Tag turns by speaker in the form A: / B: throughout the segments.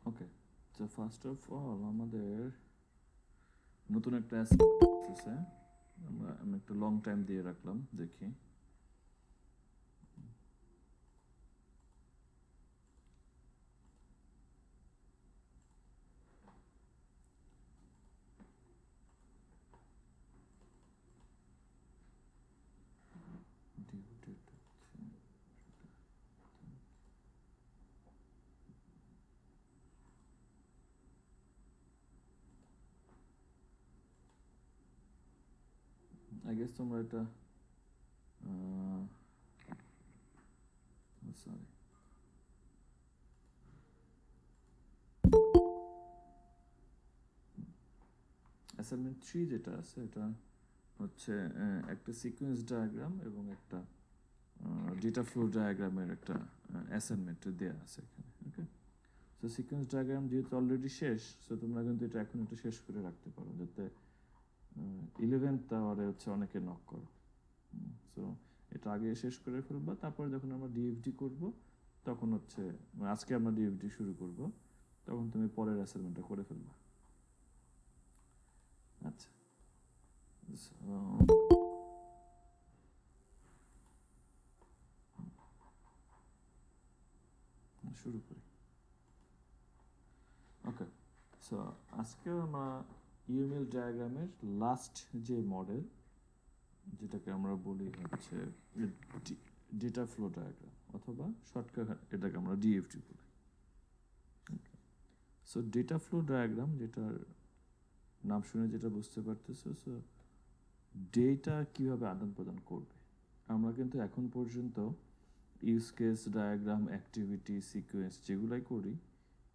A: ওকে, তো first of all আমাদের নতুন একটা আছে, আমি একটা লং টাইম দিয়ে রাখলাম, দেখি। আই গেস তোমরা এটা সরি অ্যাসাইনমেন্ট 3 যেটা আছে এটা হচ্ছে একটা সিকোয়েন্স ডায়াগ্রাম এবং একটা ডেটা ফ্লো ডায়াগ্রামের একটা অ্যাসাইনমেন্ট দেওয়া আছে এখানে। ওকে, সো সিকোয়েন্স ডায়াগ্রাম যেহেতু অলরেডি শেষ, সো তোমরা কিন্তু এটা এখন একটু শেষ করে রাখতে পারো, যাতে 11th আওয়ারে হচ্ছে অনেকে নক করো। সো এটা আগে শেষ করে ফেলবা, তারপরে যখন আমরা ডিএফডি করব তখন হচ্ছে আজকে আমরা ডিএফডি শুরু করব, তখন তুমি পরের অ্যাসাইনমেন্টটা করে ফেলবা। আচ্ছা, শুরু করি। ওকে, সো আজকে আমরা ইউএমএল ডায়াগ্রামের লাস্ট যে মডেল, যেটাকে আমরা বলি হচ্ছে ডেটা ফ্লো ডায়াগ্রাম, অথবা শর্টকাট এটাকে আমরা ডিএফডি বলি। সো ডেটা ফ্লো ডায়াগ্রাম, যেটার নাম শুনে যেটা বুঝতে পারতেছো, সো ডেটা কীভাবে আদান প্রদান করবে। আমরা কিন্তু এখন পর্যন্ত use case diagram, activity, sequence যেগুলাই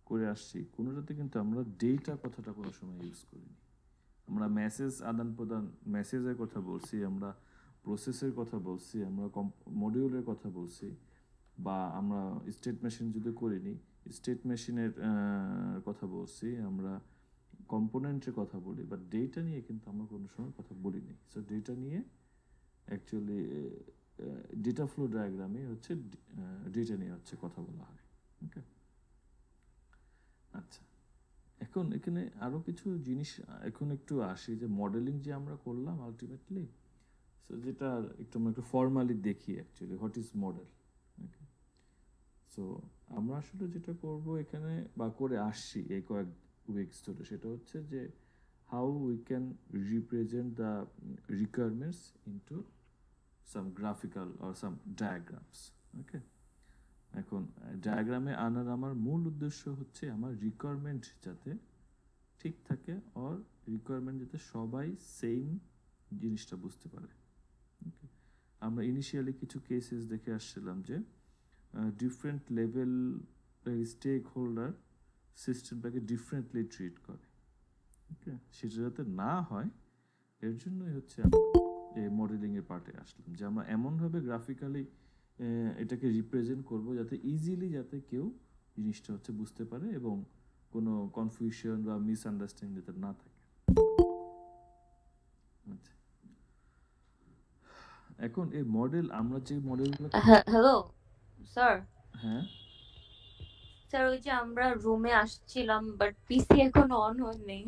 A: করে আসছি, কোনোটাতে কিন্তু আমরা ডেটা কথাটা কোনো সময় ইউজ করিনি। আমরা মেসেজ আদান প্রদান, মেসেজের কথা বলছি, আমরা প্রসেসের কথা বলছি, আমরা মডিউলের কথা বলছি, বা আমরা স্টেট মেশিন যদি করিনি, স্টেট মেশিনের কথা বলছি, আমরা কম্পোনেন্টের কথা বলি, বাট ডেটা নিয়ে কিন্তু আমরা কোনো সময় কথা বলিনি। সো ডেটা নিয়ে অ্যাকচুয়ালি ডেটা ফ্লো ডায়াগ্রামে হচ্ছে ডেটা নিয়ে হচ্ছে কথা বলা হয়। ওকে, আচ্ছা, এখন এখানে আরও কিছু জিনিস এখন একটু আসি, যে মডেলিং যে আমরা করলাম আলটিমেটলি, সো যেটা একটু আমরা একটু ফর্মালি দেখি actually what is model. Okay, so আমরা আসলে যেটা করব এখানে বা করে আসছি এই কয়েক উইকস ধরে, সেটা হচ্ছে যে how we can represent the requirements into some graphical or some diagrams. Okay, এখন ডায়াগ্রামে আনার আমার মূল উদ্দেশ্য হচ্ছে আমার রিকোয়ারমেন্ট যাতে ঠিক থাকে, অর রিকোয়ারমেন্ট যাতে সবাই সেম জিনিসটা বুঝতে পারে। ওকে, আমরা ইনিশিয়ালি কিছু কেসেস দেখে আসছিলাম যে ডিফারেন্ট লেভেল স্টেক হোল্ডার সিস্টেমটাকে ডিফারেন্টলি ট্রিট করে। ওকে, সেটা যাতে না হয় এর জন্যই হচ্ছে এই মডেলিংয়ের পার্টে আসলাম, যে আমরা এমনভাবে গ্রাফিক্যালি এটাকে রিপ্রেজেন্ট করব যাতে ইজিলি যাতে কেউ জিনিসটা হচ্ছে বুঝতে পারে এবং কোনো কনফিউশন বা মিসআন্ডারস্ট্যান্ডিং যাতে না থাকে। আচ্ছা, এখন এই মডেল আমরা যে মডেলগুলো,
B: হ্যালো স্যার।
A: হ্যাঁ
B: স্যার, ওই যে আমরা রুমে আসছিলাম বাট পিসি এখনো অন হয়নি।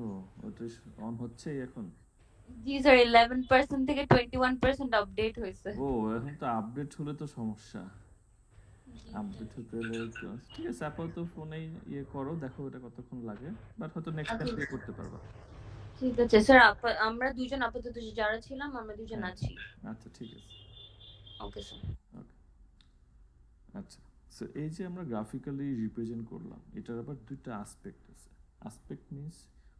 A: ও, ওটা অন হচ্ছে এখন?
B: জি স্যার, 11% থেকে 21% আপডেট হয়েছে।
A: ও, এখন তো আপডেট হলে তো সমস্যা। আপডেট হতে হলে ঠিক আছে, আপাতত ফোনেই ইয়ে করো, দেখো এটা কতক্ষণ লাগে, বাট হয়তো নেক্সট টাইম
B: আচ্ছা,
A: দিয়ে করতে পারবা।
B: ঠিক আছে স্যার। আমরা দুজন আপাতত যারা ছিলাম আমরা দুজন
A: হ্যাঁ,
B: আছি।
A: আচ্ছা ঠিক আছে।
B: Okay sir.
A: ওকে, আচ্ছা, সো এই যে আমরা গ্রাফিক্যালি রিপ্রেজেন্ট করলাম, এটার আবার দুইটা আসপেক্ট আছে। Aspect means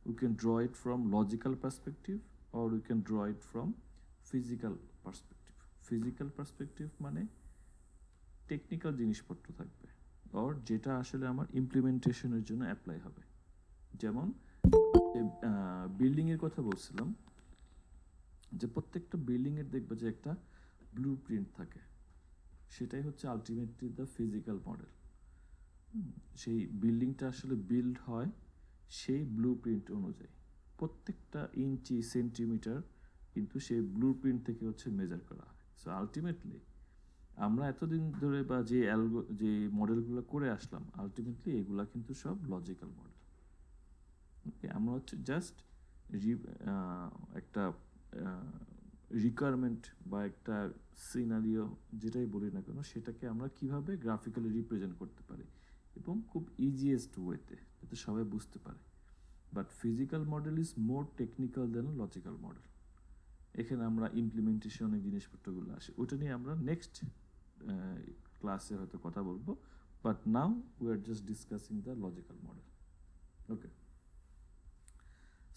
A: we can draw it from logical perspective or we can draw it from physical perspective. Physical perspective মানে টেকনিক্যাল জিনিসপত্র থাকবে, অর যেটা আসলে আমার ইমপ্লিমেন্টেশনের জন্য অ্যাপ্লাই হবে। যেমন বিল্ডিংয়ের কথা বলছিলাম, যে প্রত্যেকটা বিল্ডিংয়ের দেখবে যে একটা ব্লু প্রিন্ট থাকে, সেটাই হচ্ছে আলটিমেটলি দ্য ফিজিক্যাল মডেল। সেই বিল্ডিংটা আসলে বিল্ড হয় সেই ব্লু প্রিন্ট অনুযায়ী, প্রত্যেকটা ইঞ্চি সেন্টিমিটার কিন্তু সেই ব্লু প্রিন্ট থেকে হচ্ছে মেজার করা হয়। সো আলটিমেটলি আমরা এতদিন ধরে বা যে মডেলগুলো করে আসলাম আলটিমেটলি এগুলা কিন্তু সব লজিক্যাল মডেল। ওকে, আমরা হচ্ছে জাস্ট একটা রিকোয়ারমেন্ট বা একটা সিনারিও যেটাই বলি না কেন সেটাকে আমরা কিভাবে গ্রাফিক্যালি রিপ্রেজেন্ট করতে পারি এবং খুব ইজিয়েস্ট ওয়েতে যাতে সবাই বুঝতে পারে। But physical model is more technical than logical model. এখানে আমরা ইমপ্লিমেন্টেশনের জিনিসপত্রগুলো আসে, ওটা নিয়ে আমরা নেক্সট ক্লাসে হয়তো কথা বলবো। But now we R just discussing the logical model. Okay,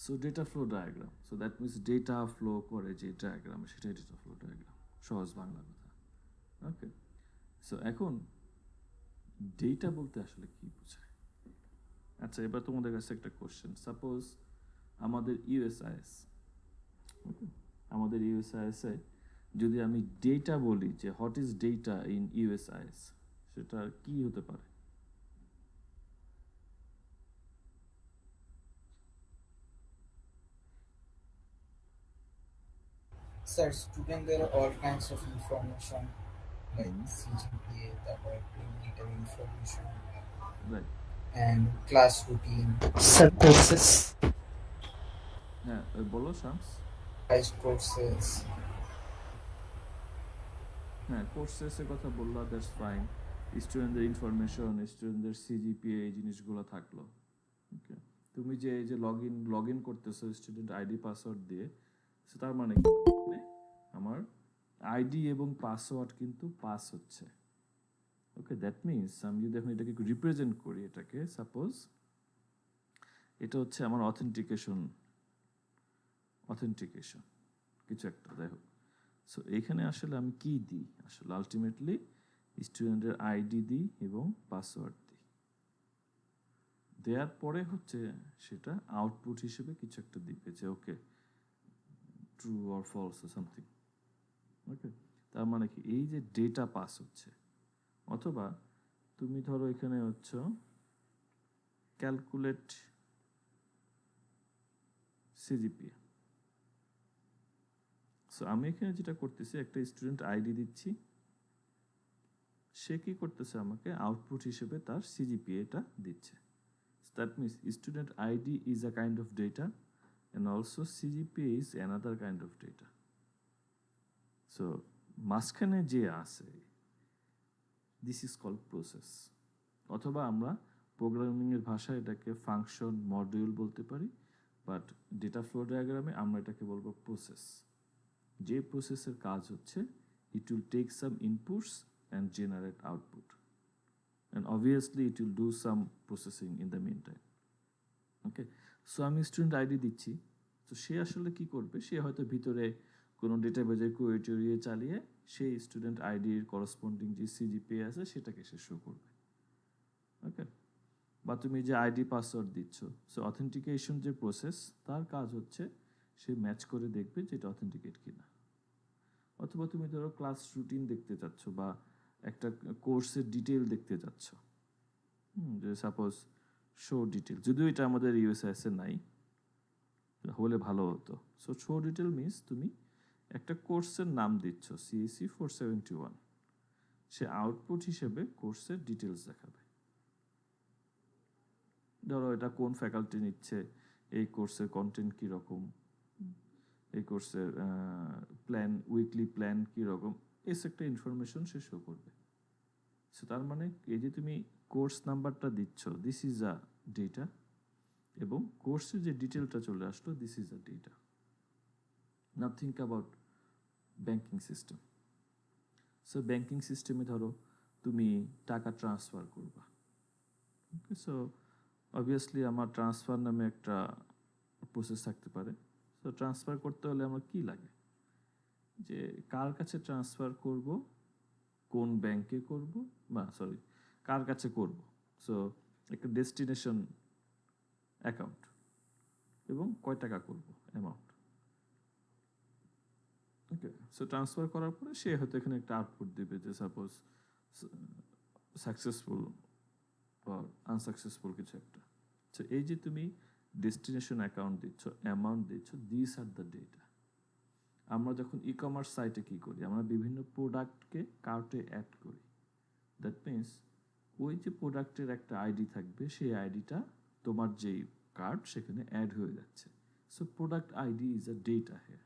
A: so data flow diagram, so that means data flow করে যে ডায়াগ্রাম সেটাই ডেটা ফ্লো ডায়াগ্রাম, সহজ বাংলা কথা। ওকে, সো এখন ডেটা বলতে আসলে কি বোঝায়? আচ্ছা, এবার তোমাদের কাছে একটা কোশ্চেন। সাপোজ আমাদের ইউএসআইএস, ওকে, আমাদের ইউএসআইএস এ যদি আমি ডেটা বলি যে হোয়াট ইজ ডেটা ইন ইউএসআইএস, সেটা কি হতে পারে?
C: Sir, student, there are all kinds of information like CGPA, তারপরে clinical information,
A: right,
C: and class routine. Sir, courses.
A: হ্যাঁ বলো শামস।
C: Courses.
A: হ্যাঁ, কোর্সেসের কথা বললা, দ্যাটস ফাইন। স্টুডেন্টদের ইনফরমেশন, স্টুডেন্টদের সিজিপিএ, এই জিনিসগুলো থাকলো। ওকে, তুমি যে এই যে লগ ইন করতেছো স্টুডেন্ট আইডি পাসওয়ার্ড দিয়ে, সো তার মানে কি? মানে আমার আইডি এবং পাসওয়ার্ড কিন্তু পাস হচ্ছে। ওকে, দ্যাট মিনস আমি যদি এখন এটাকে রিপ্রেজেন্ট করি, এটাকে সাপোজ এটা হচ্ছে আমার অথেন্টিকেশন কিছু একটা, যাই হোক। সো এইখানে আসলে আমি কি দিই? আসলে আলটিমেটলি স্টুডেন্টের আইডি দিই এবং পাসওয়ার্ড দিই। দেওয়ার পরে হচ্ছে সেটা আউটপুট হিসেবে কিছু একটা দিবে যে ওকে ট্রু অর ফলস সামথিং। ওকে, তার মানে কি এই যে ডেটা পাস হচ্ছে, অথবা তুমি ধরো এখানে হচ্ছে ক্যালকুলেট সিজিপিএ। সো আমি এখানে যেটা করতেছি, একটা স্টুডেন্ট আইডি দিচ্ছি, সে কি করতেছে আমাকে আউটপুট হিসেবে তার সিজিপিএটা দিচ্ছে। That means student ID is a kind of data and also CGPA is another kind of data. So মাঝখানে যে আছে, দিস ইজ কল্ড প্রসেস, অথবা আমরা প্রোগ্রামিং এর ভাষায় এটাকে ফাংশন মডিউল বলতে পারি, বাট ডেটা ফ্লো ডায়াগ্রামে আমরা এটাকে বলবো প্রসেস। যে প্রসেসের কাজ হচ্ছে it will take some inputs and generate output, and obviously it will do some processing in the mean time. Okay, so আমি স্টুডেন্ট আইডি দিচ্ছি, তো সে আসলে কি করবে? সে হয়তো ভিতরে কোনো ডেটাবেজের কোয়েরি চালিয়ে সেই স্টুডেন্ট আইডির করসপন্ডিং যে সিজিপিএ আছে সেটাকে সে শো করবে। ওকে, বা তুমি যে আইডি পাসওয়ার্ড দিচ্ছ, সো অথেন্টিকেশন যে প্রসেস, তার কাজ হচ্ছে সে ম্যাচ করে দেখবে যে এটা অথেন্টিকেট কিনা। অথবা তুমি ধরো ক্লাস রুটিন দেখতে চাচ্ছ বা একটা কোর্সের ডিটেল দেখতে চাচ্ছ, যে সাপোজ শো ডিটেল, যদিও এটা আমাদের ইউএসএস এ নাই, হলে ভালো হতো। সো শো ডিটেল মিনস তুমি একটা কোর্সের নাম দিচ্ছ সিএসি 471, সে আউটপুট হিসেবে কোর্সের ডিটেলস দেখাবে। ধরো এটা কোন ফ্যাকাল্টি নিচ্ছে, এই কোর্সের কন্টেন্ট কীরকম, এই কোর্সের প্ল্যান, উইকলি প্ল্যান কীরকম, এস একটা ইনফরমেশন সে শো করবে। সো তার মানে এই যে তুমি কোর্স নাম্বারটা দিচ্ছ, দিস ইজ আ ডেটা, এবং কোর্সের যে ডিটেলটা চলে আসলো, this is a data. Now think about banking system. So banking সিস্টেমে ধরো তুমি টাকা ট্রান্সফার করবা। ওকে, সো অবভিয়াসলি আমার ট্রান্সফার নামে একটা প্রসেস থাকতে পারে। সো ট্রান্সফার করতে হলে আমার কি লাগে? যে কার কাছে ট্রান্সফার করব, কোন ব্যাংকে করব, বা সরি কার কাছে করব। সো একটা ডেস্টিনেশন অ্যাকাউন্ট এবং কয় টাকা করব অ্যামাউন্ট। ওকে, সো ট্রান্সফার করার পরে সে হয়তো এখানে একটা আউটপুট দিবে যে সাপোজ সাকসেসফুল বা আনসাকসেসফুল কিছু একটা। সো এই যে তুমি ডেস্টিনেশন অ্যাকাউন্ট দিচ্ছ, অ্যামাউন্ট দিচ্ছ, দিস আর দ্য ডেটা। আমরা যখন ই কমার্স সাইটে কি করি, আমরা বিভিন্ন প্রোডাক্টকে কার্টে অ্যাড করি। দ্যাট মিনস ওই যে প্রোডাক্টের একটা আইডি থাকবে, সেই আইডিটা তোমার যেই কার্ড সেখানে অ্যাড হয়ে যাচ্ছে। So product ID is a data here.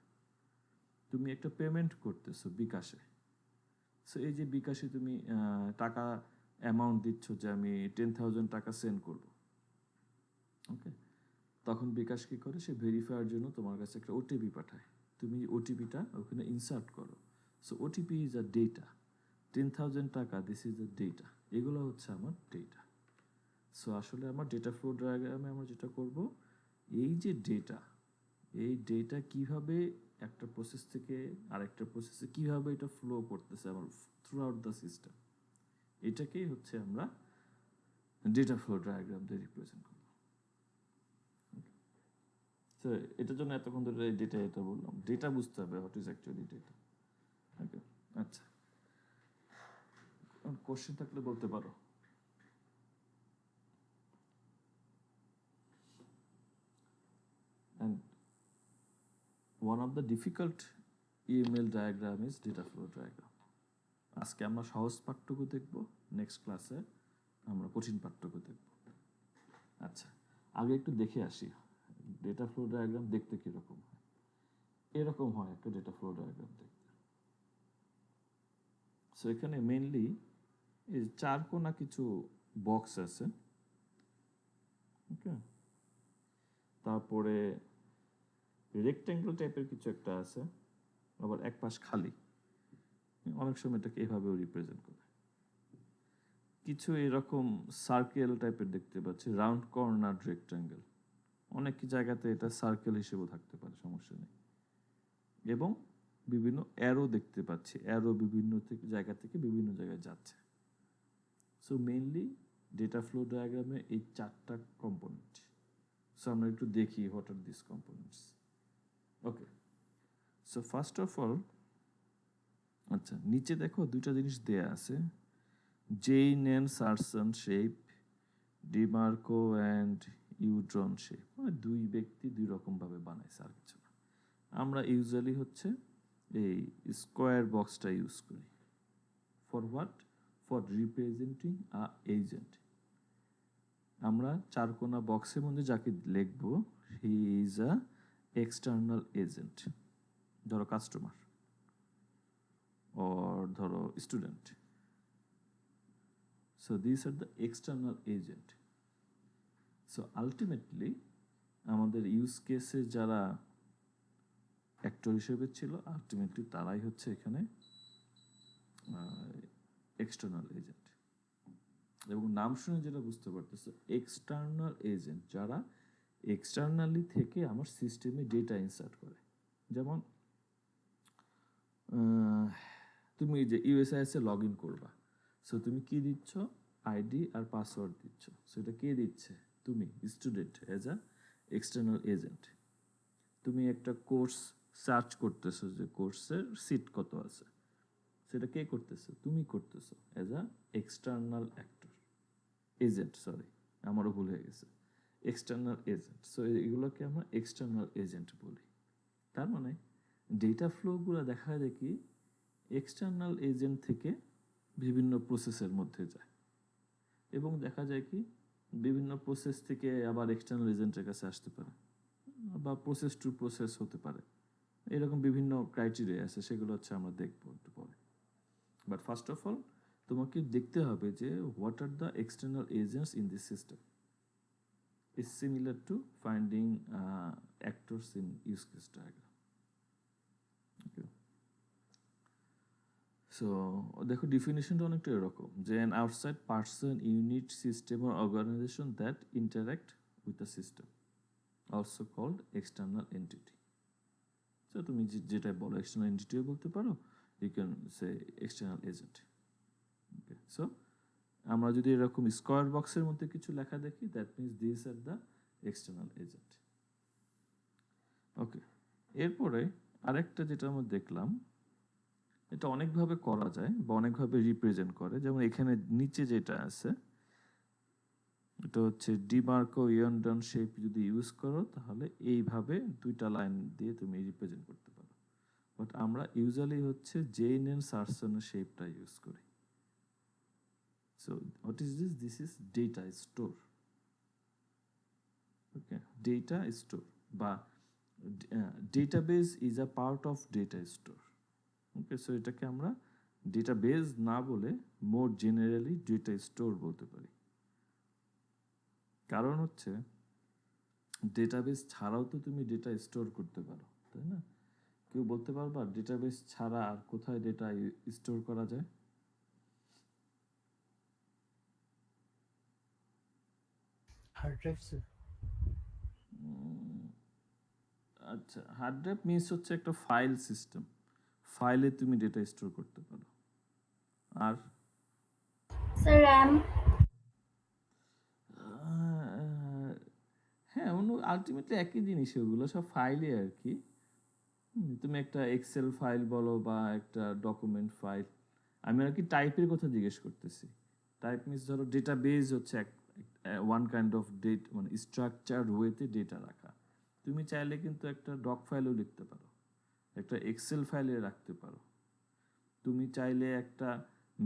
A: তুমি একটা পেমেন্ট করতেছো বিকাশে, সো এই যে বিকাশে তুমি টাকা অ্যামাউন্ট দিচ্ছ যে আমি 10,000 টাকা সেন্ড করব, ওকে, তখন বিকাশ কি করে, সে ভেরিফাইয়ের জন্য তোমার কাছে একটা ওটিপি পাঠায়, তুমি ওটিপিটা ওখানে ইনসার্ট করো। So OTP is a data, 10,000 টাকা, দিস ইজ আ ডেটা, এগুলো হচ্ছে আমার ডেটা। সো আসলে আমার ডেটা ফ্লো ডায়াগ্রামে আমরা যেটা করব, এই যে ডেটা, এই ডেটা কিভাবে একটা প্রসেস থেকে আরেকটা প্রসেসে কিভাবে এটা ফ্লো করতেছে আমার থ্রু আউট দ্য সিস্টেম, এটাকেই হচ্ছে আমরা ডেটা ফ্লো ডায়াগ্রাম দিয়ে রিপ্রেজেন্ট করব। সো এটার জন্য এতক্ষণ ধরে ডেটা এটা বললাম, ডেটা বুঝতে হবে হোয়াট ইজ অ্যাকচুয়ালি ডেটা। ওকে, আচ্ছা, কোশ্চেন থাকলে বলতে পারো। And one of the difficult EML diagram is data flow diagram. আজকে আমরা সহজ পাঠটুকু দেখব, নেক্সট ক্লাসে আমরা কঠিন পাঠটুকু দেখব। আচ্ছা, আগে একটু দেখে আসি ডেটা ফ্লো ডায়াগ্রাম দেখতে কিরকম হয়। এরকম হয় একটা ডেটা ফ্লো ডায়াগ্রাম দেখতে। সো এখানে মেইনলি এই চার কোনা কিছু বক্স আছে, ওকে, তারপরে রেক্ট্যাঙ্গেল টাইপের কিছু একটা আছে, আবার এক পাশ খালি, অনেক সময় এটাকে এভাবেও রিপ্রেজেন্ট করে। কিছু এরকম সার্কেল টাইপের দেখতে পাচ্ছি, রাউন্ড কর্নার রেক্ট্যাঙ্গেল, অনেক জায়গাতে এটা সার্কেল হিসেবেও থাকতে পারে, সমস্যা নেই। এবং বিভিন্ন অ্যারো দেখতে পাচ্ছি, অ্যারো বিভিন্ন জায়গা থেকে বিভিন্ন জায়গায় যাচ্ছে। সো মেইনলি ডেটা ফ্লো ডায়াগ্রামে এই চারটা কম্পোনেন্ট। সো আমরা একটু দেখি what are this components. Okay, so first of all, আচ্ছা, নিচে দেখো দুইটা জিনিস দেয়া আছে, Gane and Sarson shape, DeMarco and ইউড্রন শেপ, মানে দুই ব্যক্তি দুই রকমভাবে বানাইছে, আর কিছু না। আমরা ইউজুয়ালি হচ্ছে এই স্কোয়ার বক্সটা ইউজ করি for what, for representing a agent. আমরা চারকোনা বক্সের মধ্যে যাকে লিখব, he is a external agent, ধরো কাস্টমার or ধরো student. So this are the external agent. So ultimately আমাদের ইউজ কেসে যারা অ্যাক্টর হিসেবে ছিল, আলটিমেটলি তারাই হচ্ছে এখানে এক্সটার্নাল এজেন্ট। এবং নাম শুনে যেটা বুঝতে পারতেছো, এক্সটার্নাল এজেন্ট যারা এক্সটার্নালি থেকে আমার সিস্টেমে ডেটা ইনসার্ট করে। যেমন তুমি যে ইউএসআইএস এ লগ ইন করবা, সো তুমি কি দিচ্ছ, আইডি আর পাসওয়ার্ড দিচ্ছ। সো এটা কে দিচ্ছে, তুমি student as a external agent. তুমি একটা কোর্স সার্চ করতেছো যে কোর্সের সিট কত আছে, সেটা কে করতেছো, তুমি করতেছো as a external actor agent, sorry আমারও ভুল হয়ে গেছে, এক্সটার্নাল এজেন্ট। সো এগুলোকে আমরা এক্সটার্নাল এজেন্ট বলি। তার মানে ডেটা ফ্লোগুলো দেখা যায় কি এক্সটার্নাল এজেন্ট থেকে বিভিন্ন প্রসেসের মধ্যে যায়, এবং দেখা যায় কি বিভিন্ন প্রসেস থেকে আবার এক্সটার্নাল এজেন্টের কাছে আসতে পারে, বা প্রসেস টু প্রসেস হতে পারে। এরকম বিভিন্ন ক্রাইটেরিয়া আছে, সেগুলো হচ্ছে আমরা দেখবো একটু পরে। বাট ফার্স্ট অফ অল তোমাকে দেখতে হবে যে what are the external agents in this system. Is similar to finding actors in use case diagram. So দেখো ডিফিনিশনটা অনেকটা এরকম যে an outside person, unit, system or organisation that interact with the system, also called external entity. So তুমি যেটা বলো external এন্টিটিও বলতে পারো, you can say external agent. Okay, so আমরা যদি এরকম স্কোয়ার বক্সের মধ্যে কিছু লেখা দেখি, that means this are the external agent. Okay, এরপরে আরেকটা যেটা আমরা দেখলাম, এটা অনেকভাবে করা যায় বা অনেকভাবে রিপ্রেজেন্ট করে। যেমন এখানে নিচে যেটা আছে, এটা হচ্ছে ডিমার্কো ইয়ন্ডন শেপ যদি ইউজ করো, তাহলে এইভাবে দুইটা লাইন দিয়ে তুমি রিপ্রেজেন্ট করতে পারো। বাট আমরা ইউজুয়ালি হচ্ছে জেইন এন্ড সার্সনের শেপটা ইউজ করি। So what is this? This is data store. Okay, data store বা database is a part of data store. Okay, so এটাকে আমরা ডেটাবেস না বলে মোর জেনারেলি ডেটা স্টোর বলতে পারি। কারণ হচ্ছে ডেটাবেস ছাড়াও তো তুমি ডেটা স্টোর করতে পারো, তাই না? কেউ বলতে পারবা ডেটাবেস ছাড়া আর কোথায় ডেটা স্টোর করা যায়?
C: Hard drive sir.
A: আচ্ছা, হার্ড ড্রাইভ মিনস হচ্ছে একটা ফাইল সিস্টেম, ফাইলে তুমি ডেটা স্টোর করতে পারো। আর
B: স্যার র্যাম।
A: হ্যাঁ, আলটিমেটলি একই জিনিস, ওগুলো সব ফাইলে আর কি। তুমি একটা এক্সেল ফাইল বলো বা একটা ডকুমেন্ট ফাইল, আমি আর কি টাইপের কথা জিজ্ঞেস করতেছি। টাইপ মিনস ধরো ডেটা বেস হচ্ছে ওয়ান কাইন্ড অফ ডেট, মানে স্ট্রাকচার্ড ওয়েতে ডেটা রাখা। তুমি চাইলে কিন্তু একটা ডক ফাইলও লিখতে পারো, একটা এক্সেল ফাইলে রাখতে পারো, তুমি চাইলে একটা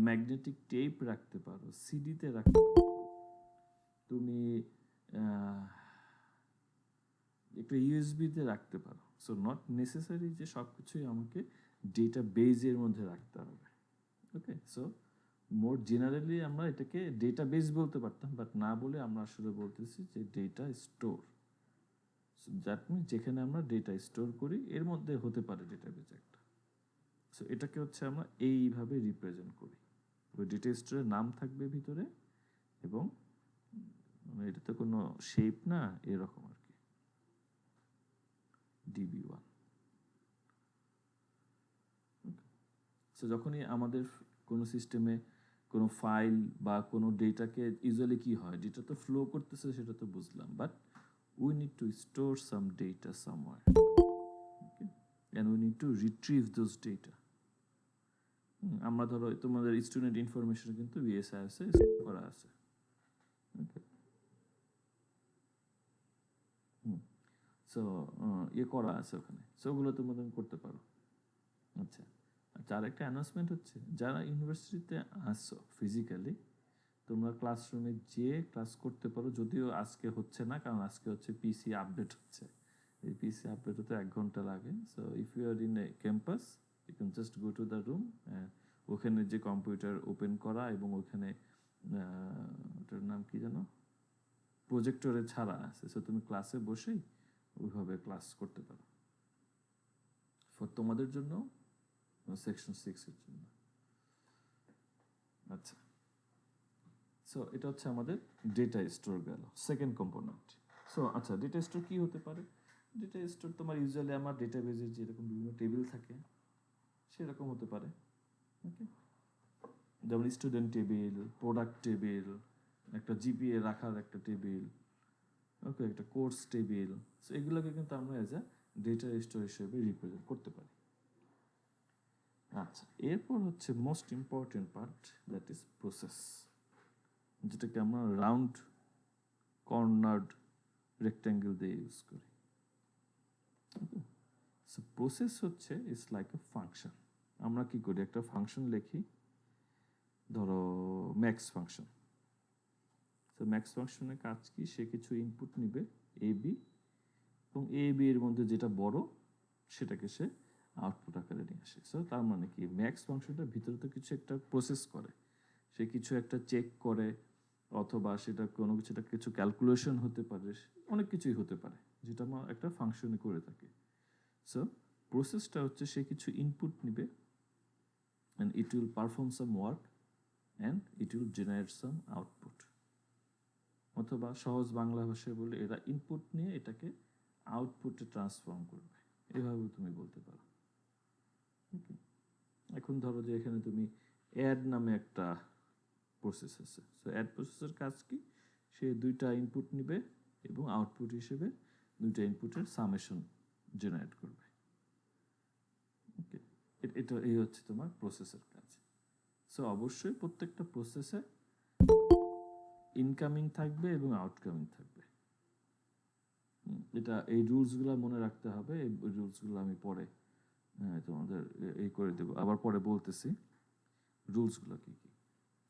A: ম্যাগনেটিক টেপ রাখতে পারো, সিডিতে রাখতে পারো, তুমি একটা ইউএসবিতে রাখতে পারো। সো নট নেসেসারি যে সব কিছুই আমাকে ডেটা বেজের মধ্যে রাখতে হবে। ওকে, সো মোর জেনারেলি আমরা এটাকে ডেটা বেস বলতে পারতাম, বাট না বলে আমরা আসলে বলতেছি যে ডেটা স্টোর। দ্যাট মিনস যেখানে আমরা ডেটা স্টোর করি এর মধ্যে হতে পারে ডেটাবেস একটা। সো এটাকে হচ্ছে আমরা এইভাবে রিপ্রেজেন্ট করি, ওই ডেটা স্টোরের নাম থাকবে ভিতরে এবং এটা তো কোনো শেপ না, এরকম আর কি। DB1। সো যখনই আমাদের কোনো সিস্টেমে কোনো ফাইল বা কোনো ডেটাকে ইউজুয়ালি কি হয়, ডেটা তো ফ্লো করতেছে সেটা তো বুঝলাম, but we need to store some data somewhere, okay? And we need to retrieve those data. আমরা ধরো তোমাদের স্টুডেন্ট ইনফরমেশন কিন্তু VSIS এ স্টোর করা আছে, ওকে? সো ইয়ে করা আছে ওখানে, সো ওগুলো তোমরা তুমি করতে পারো। আচ্ছা, আচ্ছা, আর একটা অ্যানাউন্সমেন্ট হচ্ছে, যারা ইউনিভার্সিটিতে আসো ফিজিক্যালি, তোমরা ক্লাসরুমে যেয়ে ক্লাস করতে পারো, যদিও আজকে হচ্ছে না, কারণ আজকে হচ্ছে পিসি আপডেট হচ্ছে। এই পিসি আপডেট হতে 1 ঘন্টা লাগে। So if you are in a campus, you can just go to the room, ওখানে যে কম্পিউটার ওপেন করা এবং ওখানে ওটার নাম কি জানো, প্রজেক্টরে ছাড়া আছে। সো তুমি ক্লাসে বসেই ওইভাবে ক্লাস করতে পারো। ফর তোমাদের জন্য, সেকশন 6 এর জন্য। আচ্ছা, সো এটা হচ্ছে আমাদের ডেটা স্টোর গেল, সেকেন্ড কম্পোনেন্ট। সো আচ্ছা, ডেটা স্টোর কি হতে পারে? ডেটা স্টোর তোমার ইউজুয়ালি আমার ডেটাবেজে যেরকম বিভিন্ন টেবিল থাকে সেরকম হতে পারে, ওকে? যেমন স্টুডেন্ট টেবিল, প্রোডাক্ট টেবিল, একটা জিপিএ রাখার একটা টেবিল, ওকে, একটা কোর্স টেবিল। সো এগুলোকে কিন্তু আমরা এজ আ ডেটা স্টোর হিসেবে রিপ্রেজেন্ট করতে পারি। আচ্ছা, এরপর হচ্ছে most important part, that is process, যেটাকে আমরা রাউন্ড কর্নার্ড রেক্ট্যাঙ্গেল দিয়ে ইউজ করি। সো প্রসেস হচ্ছে ইটস লাইক এ ফাংশন। আমরা কি করি, একটা ফাংশন লিখি, ধরো ম্যাক্স ফাংশন। তো ম্যাক্স ফাংশনের কাজ কি, সে কিছু ইনপুট নিবে AB, এবং AB এর মধ্যে যেটা বড় সেটাকে সে আউটপুট আকারে নিয়ে আসে। সো তার মানে কি, ম্যাক্স ফাংশনটার ভিতরে তো কিছু একটা প্রসেস করে, সে কিছু একটা চেক করে, অথবা সেটা কোনো কিছু ক্যালকুলেশন হতে পারে, অনেক কিছুই হতে পারে যেটা আমরা একটা ফাংশনে করে থাকি। সো প্রসেসটা হচ্ছে সে কিছু ইনপুট নিবে and it will perform some work and it will generate some output, অথবা সহজ বাংলা ভাষায় বলে এরা ইনপুট নিয়ে এটাকে আউটপুটে ট্রান্সফর্ম করবে, এভাবে তুমি বলতে পারো। ওকে, এখন ধরো যে এখানে তুমি অ্যাড নামে একটা প্রসেস আছে। সো অ্যাড প্রসেসের কাজ কি, সে 2টা ইনপুট নিবে এবং আউটপুট হিসেবে 2টা ইনপুটের সামেশন জেনারেট করবে। ওকে, এটা এই হচ্ছে তোমার প্রসেসের কাজ। সো অবশ্যই প্রত্যেকটা প্রসেসে ইনকামিং থাকবে এবং আউটকামিং থাকবে। এটা এই রুলসগুলো মনে রাখতে হবে, এই রুলসগুলো আমি পরে হ্যাঁ তোমাদের এই করে দেবো, আবার পরে বলতেছি রুলসগুলো কী কী।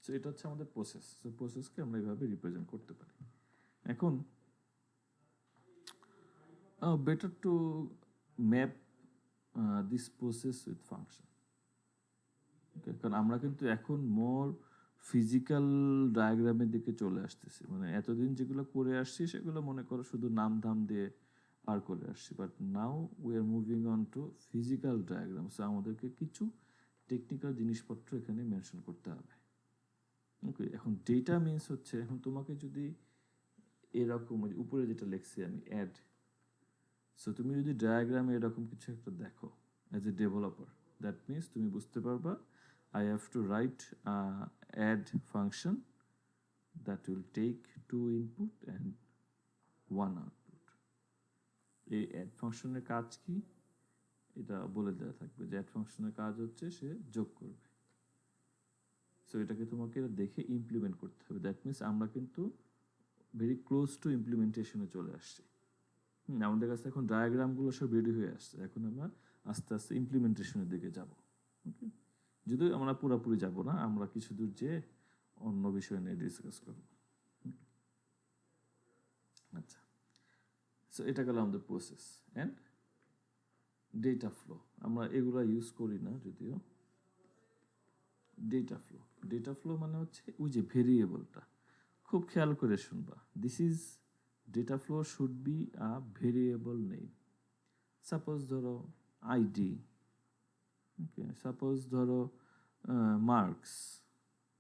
A: সো এটা হচ্ছে আমাদের প্রসেস। সো প্রসেসকে আমরা এইভাবে রিপ্রেজেন্ট করতে পারি। এখন better to map this process with function. Okay, কারণ আমরা কিন্তু এখন মোর ফিজিক্যাল ডায়াগ্রামের দিকে চলে আসতেছি। মানে এতদিন যেগুলো করে আসছি সেগুলো মনে করো শুধু নাম ধাম দিয়ে পার করে আসছি, but now we are moving on to physical diagram. So আমাদেরকে কিছু টেকনিক্যাল জিনিসপত্র এখানে মেনশন করতে হবে। ওকে, এখন ডেটা মিনস হচ্ছে, এখন তোমাকে যদি এরকম উপরে যেটা লিখছি আমি অ্যাড, সো তুমি যদি ডায়াগ্রামে এরকম কিছু একটা দেখো as a developer, that means তুমি বুঝতে পারবা I have to write add function that will take 2 input and 1 output. এই add ফাংশনের কাজ কি এটা বলে দেওয়া থাকবে, যে add ফাংশনের কাজ হচ্ছে সে যোগ করবে। সো এটাকে তোমাকে দেখে ইমপ্লিমেন্ট করতে হবে। দ্যাট মিনস আমরা কিন্তু ভেরি ক্লোজ টু ইমপ্লিমেন্টেশনে চলে আসছি। আমাদের কাছে এখন ডায়াগ্রামগুলো সব রেডি হয়ে আসছে, এখন আমরা আস্তে আস্তে ইমপ্লিমেন্টেশনের দিকে যাব। ওকে, যদিও আমরা পুরোপুরি যাব না, আমরা কিছু দূর যেয়ে অন্য বিষয় নিয়ে ডিসকাস করব। আচ্ছা, সো এটা গেল আমাদের প্রসেস অ্যান্ড ডেটা ফ্লো। আমরা এগুলো ইউজ করি না যদিও। ডেটা ফ্লো মানে হচ্ছে ওই যে ভেরিয়েবলটা, খুব খেয়াল করে শুনবা। This is data flow should be a variable name. Suppose ধরো আইডি, ওকে, সাপোজ ধরো মার্কস,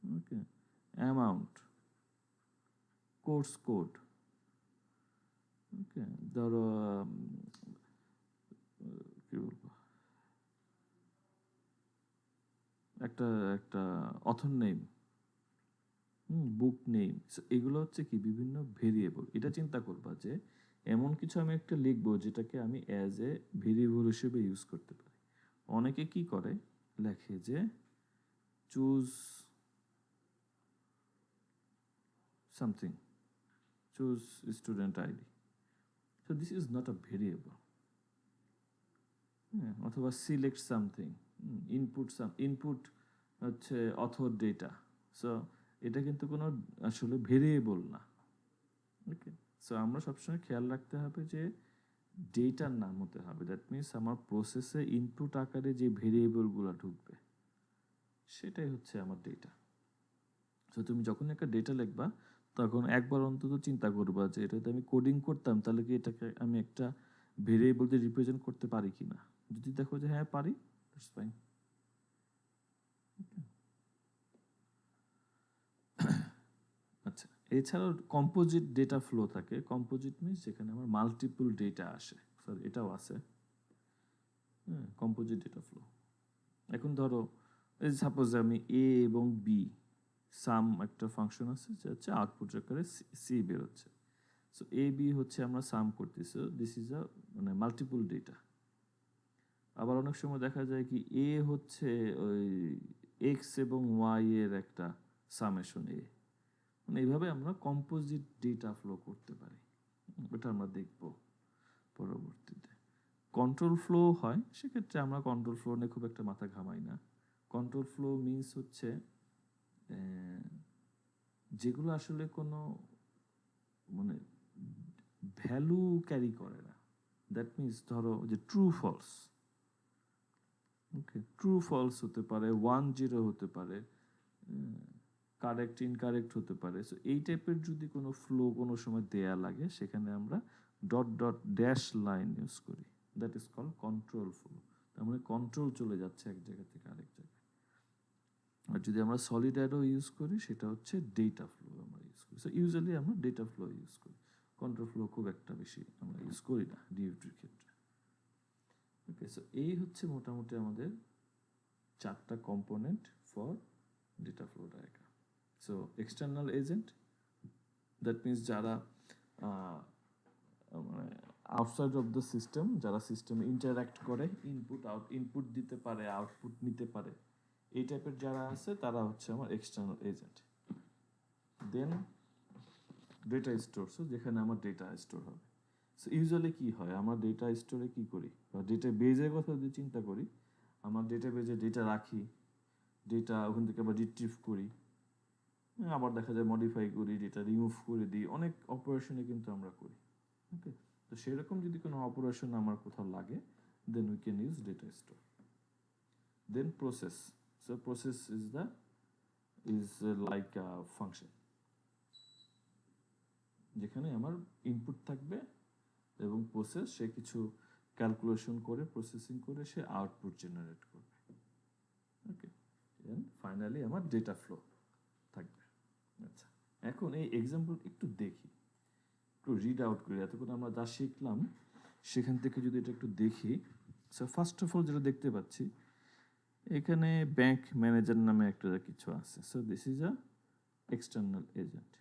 A: ওকে, অ্যামাউন্ট, কোর্স কোড, ওকে, ধরো কি বলবো, একটা একটা অথর নেম, বুক নেম। এগুলো হচ্ছে কি বিভিন্ন ভেরিয়েবল। এটা চিন্তা করবা যে এমন কিছু আমি একটা লিখবো যেটাকে আমি অ্যাজ এ ভেরিয়েবল হিসেবে ইউজ করতে পারি। অনেকে কি করে, লেখে যে choose something, choose student ID. So this is not a variable. অথবা সিলেক্ট সামথিং, ইনপুট হচ্ছে অথর ডেটা। সো এটা কিন্তু কোনো আসলে ভেরিয়েবল না। ওকে, সো আমরা সবসময় খেয়াল রাখতে হবে যে ডেটার নাম হতে হবে। দ্যাট মিনস আমার প্রসেসে ইনপুট আকারে যে ভেরিয়েবলগুলো ঢুকবে সেটাই হচ্ছে আমার ডেটা। সো তুমি যখন একটা ডেটা লিখবা তখন একবার অন্তত চিন্তা করবা যে এটাতে আমি কোডিং করতাম তাহলে কি এটাকে আমি একটা ভেরিয়েবল দিয়ে রিপ্রেজেন্ট করতে পারি কিনা। যদি দেখো যে হ্যাঁ পারি, দ্যাটস ফাইন। আচ্ছা, এছাড়াও কম্পোজিট ডেটা ফ্লো থাকে। কম্পোজিট মিনস যেখানে আমার মাল্টিপল ডেটা আসে, সরি এটাও আছে। Composite data flow. এখন ধরো এই সাপোজ আমি এ এবং বি সাম একটা ফাংশন আছে যে হচ্ছে আউটপুট আকারে সি বেরোচ্ছে। সো এ বি হচ্ছে আমরা সাম করতেছি, দিস ইজ আ মানে মাল্টিপল ডেটা। আবার অনেক সময় দেখা যায় কি এ হচ্ছে ওই এক্স এবং ওয়াই এর একটা সামেশন এ। মানে এইভাবে আমরা কম্পোজিট ডেটা ফ্লো করতে পারি। ওটা আমরা দেখব পরবর্তীতে। কন্ট্রোল ফ্লো হয়, সেক্ষেত্রে আমরা কন্ট্রোল ফ্লো নিয়ে খুব একটা মাথা ঘামাই না। কন্ট্রোল ফ্লো মিনস হচ্ছে যেগুলো আসলে কোনো মানে ভ্যালু ক্যারি করে না। দ্যাট মিনস ধরো যে ট্রু ফলস, ওকে, ট্রু ফলস হতে পারে, 1-0 হতে পারে, কারেক্ট ইনকারেক্ট হতে পারে। সো এই টাইপের যদি কোনো ফ্লো কোনো সময় দেয়া লাগে সেখানে আমরা dot dot dash line use করি, that is call control flow. তার মানে কন্ট্রোল চলে যাচ্ছে এক জায়গা থেকে আরেক জায়গায়। আর যদি আমরা সলিড অ্যারো ইউজ করি সেটা হচ্ছে ডেটা ফ্লো আমরা ইউজ করি। সো ইউজুয়ালি আমরা ডেটা ফ্লো ইউজ করি, কন্ট্রোল ফ্লো খুব একটা বেশি আমরা ইউজ করি না ডিউটির ক্ষেত্রে। ওকে, সো এই হচ্ছে মোটামুটি আমাদের 4টা component for data flow diagram. So external agent, that means যারা মানে আউটসাইড অফ দ্য সিস্টেম, যারা সিস্টেমে ইন্টারাক্ট করে, ইনপুট দিতে পারে, আউটপুট নিতে পারে, এই টাইপের যারা আছে তারা হচ্ছে আমার এক্সটার্নাল এজেন্ট। দেন ডেটা স্টোর, সো যেখানে আমার ডেটা স্টোর হবে। সো ইউজুয়ালি কি হয়, আমরা ডেটা স্টোরে কি করি বা ডেটা বেজের কথা যদি চিন্তা করি আমার ডেটাবেজে ডেটা রাখি, ডেটা ওখান থেকে আবার রিট্রিভ করি, আবার দেখা যায় মডিফাই করি, ডেটা রিমুভ করে দিই, অনেক অপারেশনে কিন্তু আমরা করি। ওকে, তো সেরকম যদি কোনো অপারেশন আমার কোথাও লাগে, then we can use data store. Then process. So process is like a function, যেখানে আমার ইনপুট থাকবে এবং প্রসেস সে কিছু ক্যালকুলেশন করে প্রসেসিং করে সে আউটপুট জেনারেট করবে। ওকে, দেন ফাইনালি আমার ডেটা ফ্লো থাকবে। আচ্ছা, এখন এই এক্সাম্পল একটু দেখি, একটু রিড আউট করি। এতক্ষণ আমরা যা শিখলাম সেখান থেকে যদি এটা একটু দেখি। সো ফার্স্ট অফ অল যেটা দেখতে পাচ্ছি, এখানে ব্যাংক ম্যানেজার নামে একটা কিছু আছে। So this is a external agent,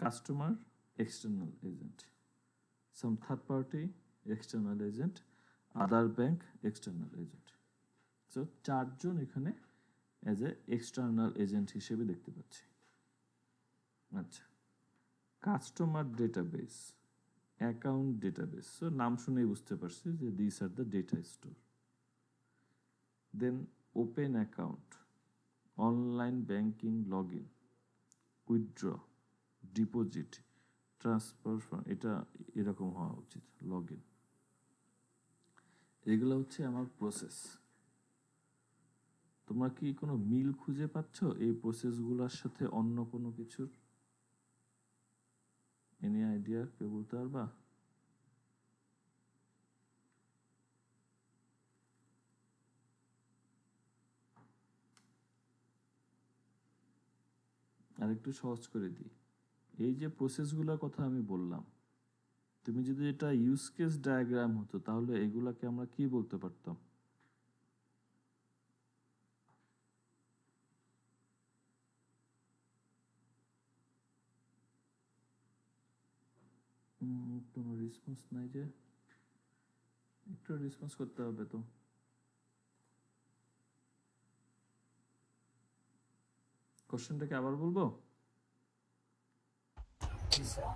A: customer external agent, some third party external agent, other bank external agent. So চারজন এখানে অ্যাজ এ এক্সটার্নাল এজেন্ট হিসেবে দেখতে পাচ্ছি। আচ্ছা, customer database, account database, so নাম শুনেই বুঝতে পারছি যে this are the data store. Then open account, online banking log in, withdraw, deposit, transfer, এটা এরকম হওয়া উচিত, লগ ইন। এগুলো হচ্ছে আমার প্রসেস। তোমরা কি কোনো মিল খুঁজে পাচ্ছ এই প্রসেসগুলোর সাথে অন্য কোনো কিছুর? এনি আইডিয়া, কেউ বলতে পারবা? আর একটু সহজ করে দিই, এই যে প্রসেসগুলোর কথা আমি বললাম, তুমি যদি এটা ইউজ কেস ডায়াগ্রাম হতো তাহলে এগুলাকে আমরা কি বলতে পারতাম? কোনো রেসপন্স নাই যে, একটু রেসপন্স করতে হবে তো। কোশ্চেনটাকে আবার বলবো?
C: জি স্যার।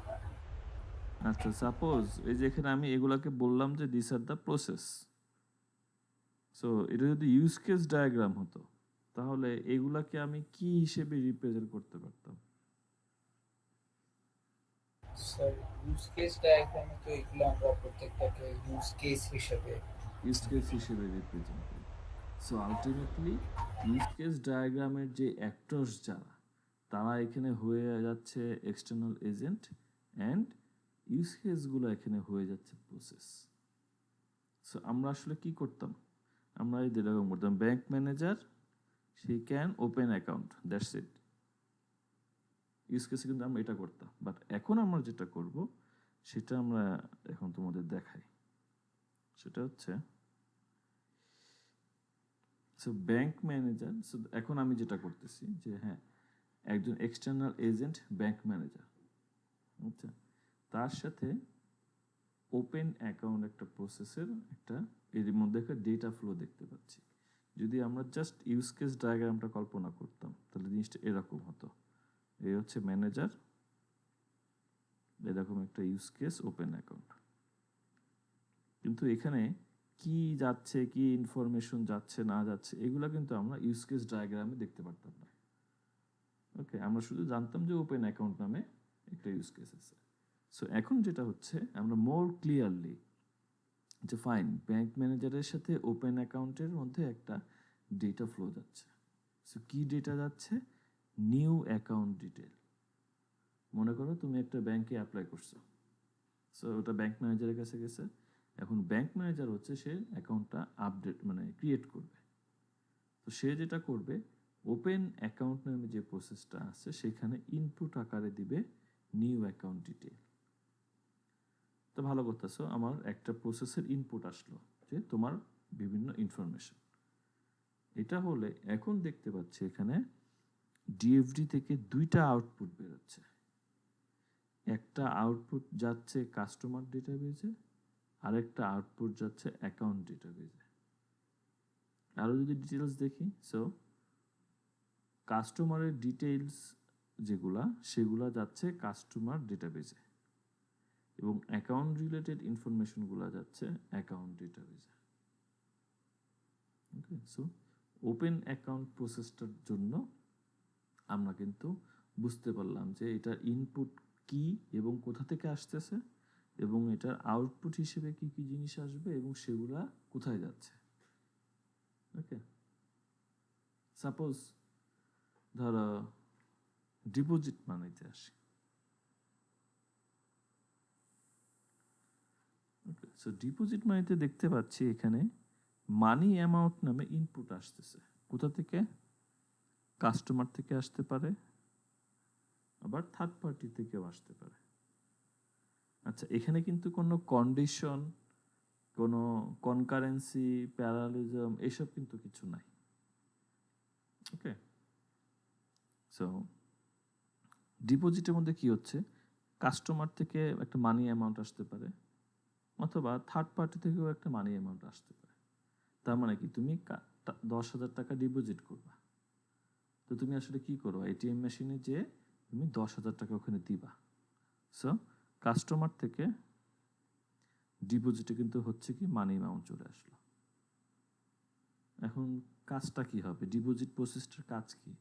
A: আচ্ছা, সাপোজ এই যে এখানে আমি এগুলাকে বললাম যে this are the process. So এটা যদি ইউজ কেস ডায়াগ্রাম হতো তাহলে এগুলাকে আমি কি হিসেবে রিপ্রেজেন্ট করতে পারতাম?
C: স্যার ইউজ কেস ডায়াগ্রামে তো এগুলো আমরা প্রত্যেকটাকে ইউজ কেস হিসেবে
A: ইউজ কেস হিসেবে রিপ্রেজেন্ট করি। সো আলটিমেটলি ইউজ কেস ডায়াগ্রামের যে অ্যাক্টরস যারা, তারা এখানে হয়ে যাচ্ছে এক্সটার্নাল এজেন্ট, অ্যান্ড ইউজ কেসগুলো এখানে হয়ে যাচ্ছে প্রসেস। সো আমরা আসলে কি করতাম? আমরা এই যেরকম করতাম, bank manager say can open account, that's it. Use কেসে কিন্তু আমরা এটা করতাম, বাট এখন আমরা যেটা করব সেটা আমরা এখন তোমাদের দেখাই। সেটা হচ্ছে, সো ব্যাংক ম্যানেজার, সো এখন আমি যেটা করতেছি যে হ্যাঁ, একজন এক্সটার্নাল এজেন্ট ব্যাংক ম্যানেজার, আচ্ছা, তার সাথে ওপেন অ্যাকাউন্ট একটা প্রসেসের একটা, এর মধ্যে একটা ডেটা ফ্লো দেখতে পাচ্ছি। যদি আমরা জাস্ট ইউজ কেস ডায়াগ্রামটা কল্পনা করতাম তাহলে জিনিসটা এরকম হতো। এই হচ্ছে ম্যানেজার, এরকম একটা ইউজ কেস ওপেন অ্যাকাউন্ট। কিন্তু এখানে কি যাচ্ছে, কি ইনফরমেশন যাচ্ছে না যাচ্ছে, এগুলো কিন্তু আমরা ইউজ কেস ডায়াগ্রামে দেখতে পারতাম না। ওকে, আমরা শুধু জানতাম যে ওপেন অ্যাকাউন্ট নামে একটা ইউজ কেস আছে। সো এখন যেটা হচ্ছে, আমরা মোর ক্লিয়ারলি যে ফাইন, ব্যাংক ম্যানেজারের সাথে ওপেন অ্যাকাউন্টের মধ্যে একটা ডেটা ফ্লো যাচ্ছে। সো কি ডেটা যাচ্ছে? New account detail. মনে করো তুমি একটা ব্যাংকে অ্যাপ্লাই করছো, সো ওটা ব্যাংক ম্যানেজারের কাছে গেছে। এখন ব্যাংক ম্যানেজার হচ্ছে সে অ্যাকাউন্টটা আপডেট মানে ক্রিয়েট করবে। তো সে যেটা করবে, ওপেন অ্যাকাউন্ট নামে যে প্রসেসটা আছে সেখানে ইনপুট আকারে দিবে নিউ অ্যাকাউন্ট ডিটেল। তো ভালো করতেছো, আমার একটা প্রসেসের ইনপুট আসলো যে তোমার বিভিন্ন ইনফরমেশন। এটা হলে এখন দেখতে পাচ্ছি এখানে ডিএফডি থেকে দুইটা আউটপুট বেরোচ্ছে। একটা আউটপুট যাচ্ছে কাস্টমার ডেটাবেজে, আরেকটা আউটপুট যাচ্ছে অ্যাকাউন্ট ডেটাবেজে। আরও যদি ডিটেলস দেখি, সো কাস্টমারের ডিটেলস যেগুলা সেগুলা যাচ্ছে কাস্টমার ডেটাবেজে, এবং অ্যাকাউন্ট রিলেটেড ইনফরমেশনগুলো যাচ্ছে অ্যাকাউন্ট ডেটাবেজে। ওকে, সো ওপেন অ্যাকাউন্ট প্রসেসটার জন্য আমরা কিন্তু বুঝতে পারলাম যে এটার ইনপুট কি এবং কোথা থেকে আসতেছে, এবং এটার আউটপুট হিসেবে কি কি জিনিস আসবে এবং সেগুলা কোথায় যাচ্ছে। ওকে, সাপোজ ধরো ডিপোজিট মানিতে আসি। ওকে, সো ডিপোজিট মানিতে দেখতে পাচ্ছি এখানে মানি অ্যামাউন্ট নামে ইনপুট আসতেছে। কোথা থেকে? কাস্টমার থেকে আসতে পারে, আবার থার্ড পার্টি থেকেও আসতে পারে। আচ্ছা, এখানে কিন্তু কোনো কন্ডিশন, কোনো কনকারেন্সি, প্যারালিজম এসব কিন্তু কিছু নাই। ওকে, সো ডিপোজিটের মধ্যে কি হচ্ছে, কাস্টমার থেকে একটা মানি অ্যামাউন্ট আসতে পারে, অথবা থার্ড পার্টি থেকেও একটা মানি অ্যামাউন্ট আসতে পারে। তার মানে কি, তুমি 10,000 টাকা ডিপোজিট করবা, তো তুমি আসলে কি করবা, এটিএম মেশিনে যে তুমি 10,000 টাকা ওখানে দিবা। সো কাস্টমার থেকে ডিপোজিটে কিন্তু হচ্ছে কি মানি অ্যামাউন্ট চলে আসলো। এখন কাজটা কি হবে, ডিপোজিট প্রসেসটার কাজ কি,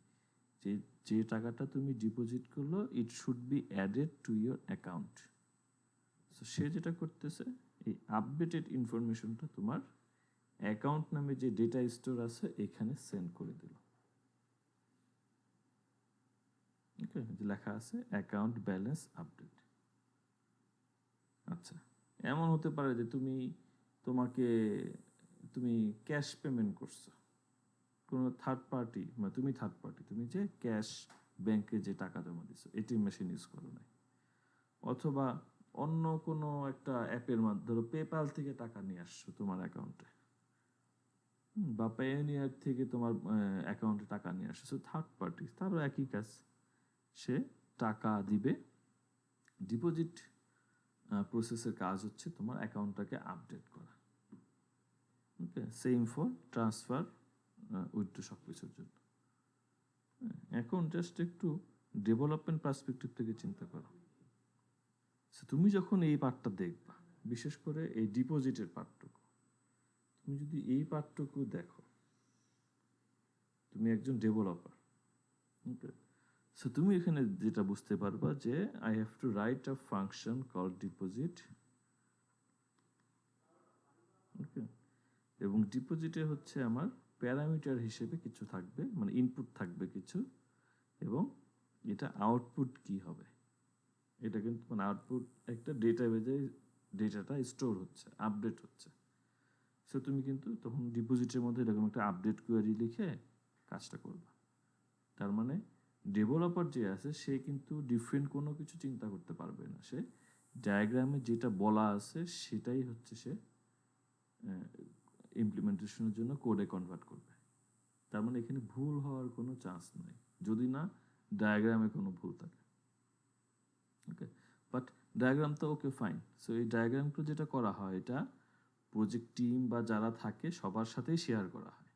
A: যে যে টাকাটা তুমি ডিপোজিট করলো it should be added to your account. So সে যেটা করতেছে, এই আপডেটেড ইনফরমেশনটা তোমার অ্যাকাউন্ট নামে যে ডেটা স্টোর আছে এখানে সেন্ড করে দিল। ওকে, লেখা আছে অ্যাকাউন্ট ব্যালেন্স আপডেট। আচ্ছা, এমন হতে পারে যে তুমি ক্যাশ পেমেন্ট করছো কোনো থার্ড পার্টি, মানে তুমি থার্ড পার্টি, তুমি যে ক্যাশ ব্যাংকে যে টাকা জমা দিছো, এটিএম মেশিন ইউজ করো নাই, অথবা অন্য কোনো একটা অ্যাপের মাধ্যমে, ধরো পেপ্যাল থেকে টাকা নিয়ে আসছো তোমার অ্যাকাউন্টে, বা পেওনিয়ার থেকে তোমার অ্যাকাউন্টে টাকা নিয়ে আসছো, থার্ড পার্টি, তারও একই কাজ, সে টাকা দিবে। ডিপোজিট প্রসেসের কাজ হচ্ছে তোমার অ্যাকাউন্টটাকে আপডেট করা। ওকে, সেম ফর ট্রান্সফার, উইথড্র, সব কিছুর জন্য। এখন জাস্ট একটু ডেভেলপমেন্ট পার্সপেক্টিভ থেকে চিন্তা করো। তুমি যখন এই পার্টটা দেখবা, বিশেষ করে এই ডিপোজিটের পার্টটুকু, তুমি যদি এই পার্টটুকু দেখো, তুমি একজন ডেভেলপার। ওকে, সো তুমি এখানে যেটা বুঝতে পারবা যে I have to write a function call deposit. Okay, এবং ডিপোজিটে হচ্ছে আমার প্যারামিটার হিসেবে কিছু থাকবে, মানে ইনপুট থাকবে কিছু, এবং এটা আউটপুট কি হবে, এটা কিন্তু মানে আউটপুট একটা ডেটাবেজে ডেটাটা স্টোর হচ্ছে, আপডেট হচ্ছে। সো তুমি কিন্তু তখন ডিপোজিটের মধ্যে এরকম একটা আপডেট কোয়েরি লিখে কাজটা করবা। তার মানে ডেভেলপার যে আছে সে কিন্তু ডিফারেন্ট কোনো কিছু চিন্তা করতে পারবে না, সে ডায়াগ্রামে যেটা বলা আছে সেটাই হচ্ছে সে ইমপ্লিমেন্টেশনের জন্য কোডে কনভার্ট করবে। তার মানে এখানে ভুল হওয়ার কোনো চান্স নেই, যদি না ডায়াগ্রামে কোনো ভুল থাকে। ওকে, বাট ডায়াগ্রাম তো ওকে ফাইন। সো এই ডায়াগ্রামটা যেটা করা হয়, এটা প্রজেক্ট টিম বা যারা থাকে সবার সাথেই শেয়ার করা হয়।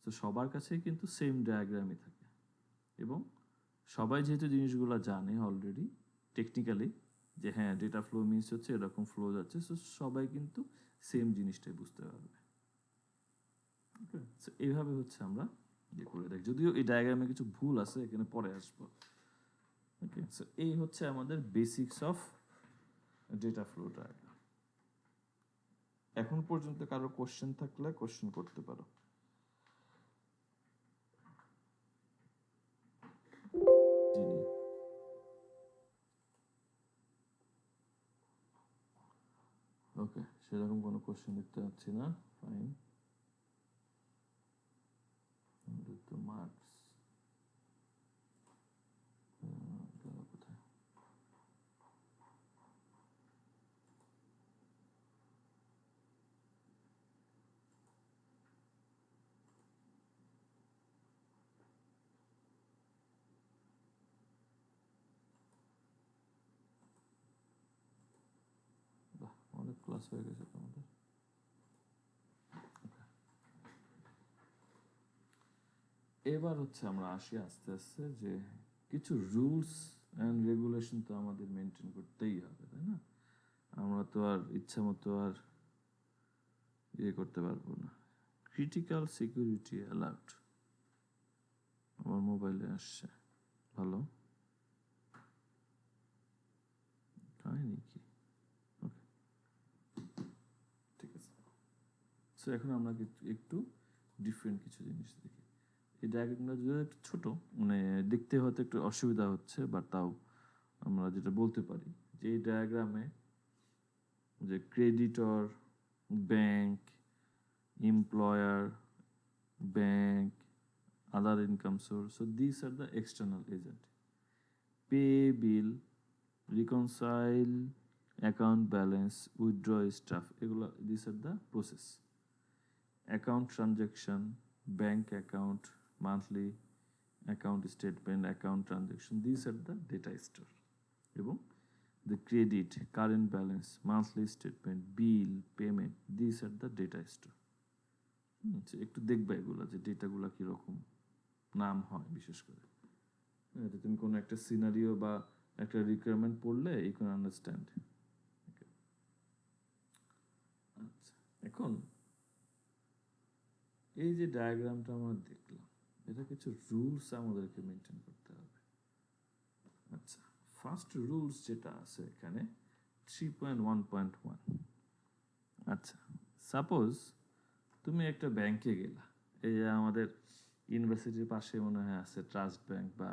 A: তো সবার কাছেই কিন্তু সেম ডায়াগ্রামই থাকে, এবং সবাই যেহেতু জিনিসগুলো জানে অলরেডি টেকনিক্যালি, যে হ্যাঁ ডেটা ফ্লো মিনস হচ্ছে এরকম ফ্লো যাচ্ছে, সো সবাই কিন্তু সেম জিনিসটাই বুঝতে পারবে। ওকে, সো এইভাবে হচ্ছে আমরা ইয়ে করে দেখি, যদিও এই ডায়াগ্রামে কিছু ভুল আছে, এখানে পরে আসবো। ওকে, সো এই হচ্ছে আমাদের basics of data flow diagram. এখন পর্যন্ত কারো কোশ্চেন থাকলে কোশ্চেন করতে পারো। ওকে, সেরকম কোনো কোশ্চেন দেখতে পাচ্ছি না, ফাইন। তো মার্কস কোথায়? বাহ, অনেক ক্লাস হয়ে গেছে তোমাদের। এবার হচ্ছে আমরা আসি আস্তে আস্তে যে কিছু রুলস অ্যান্ড রেগুলেশন তো আমাদের মেনটেন করতেই হবে, তাই না? আমরা তো আর ইচ্ছা মতো আর ইয়ে করতে পারবো না, ক্রিটিক্যাল সিকিউরিটি অ্যালার্ট আমার মোবাইলে আসছে। ভালো কাহিনী কি? ওকে, ঠিক আছে। সো এখন আমরা একটু ডিফারেন্ট কিছু জিনিস দেখি। এই ডায়াগ্রামটা যদি একটু ছোট, মানে দেখতে হয়তো একটু অসুবিধা হচ্ছে, বাট তাও আমরা যেটা বলতে পারি যে এই ডায়াগ্রামে যে creditor, bank, employer, bank, other income source. So these are the external agent. Pay bill, reconcile, account balance, withdraw stuff. These are the process. Account transaction, bank account, monthly account statement, account transaction. These are the data store. এবং the credit, current balance, monthly statement, bill, payment. These are the data store. একটু দেখবে এগুলা যে ডেটাগুলা কিরকম নাম হয় বিশেষ করে। এটা তুমি কোনো একটা সিনারিও বা একটা রিকোয়ারমেন্ট পড়লে ইউ ক্যান আন্ডারস্ট্যান্ড। আচ্ছা, এখন এই যে ডায়াগ্রামটা আমরা দেখলাম, এটা কিছু রুলস আমাদেরকে মেনটেন করতে হবে। আচ্ছা, ফার্স্ট রুলস যেটা আছে এখানে 3.1.1। আচ্ছা, সাপোজ তুমি একটা ব্যাংকে গেলা, এই যে আমাদের ইউনিভার্সিটির পাশে মনে হয় আছে ট্রাস্ট ব্যাংক, বা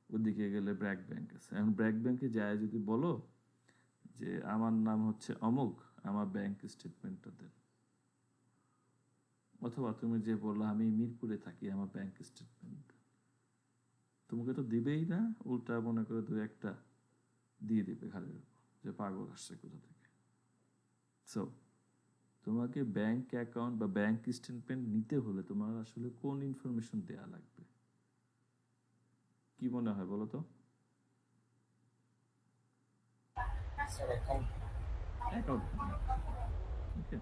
A: ওদিকে গেলে ব্র্যাক ব্যাংক আছে। এখন ব্র্যাক ব্যাংকে যায় যদি বলো যে আমার নাম হচ্ছে অমুক, আমার ব্যাংক স্টেটমেন্টটা দেন, অথবা তুমি যে বললো আমি মিরপুরে থাকি, আমার ব্যাংক স্টেটমেন্ট, তোমাকে তো দিবেই না, উল্টা মনে করে দু একটা দিয়ে দিবে ঘাড়ের উপর যে পাগল আসছে কোথা থেকে। সো তোমাকে ব্যাংক অ্যাকাউন্ট বা ব্যাংক স্টেটমেন্ট নিতে হলে তোমার আসলে কোন ইনফরমেশন দেয়া লাগবে? কি মনে হয় বলো তো?
C: Sir, account.
A: অ্যাকাউন্ট। ওকে,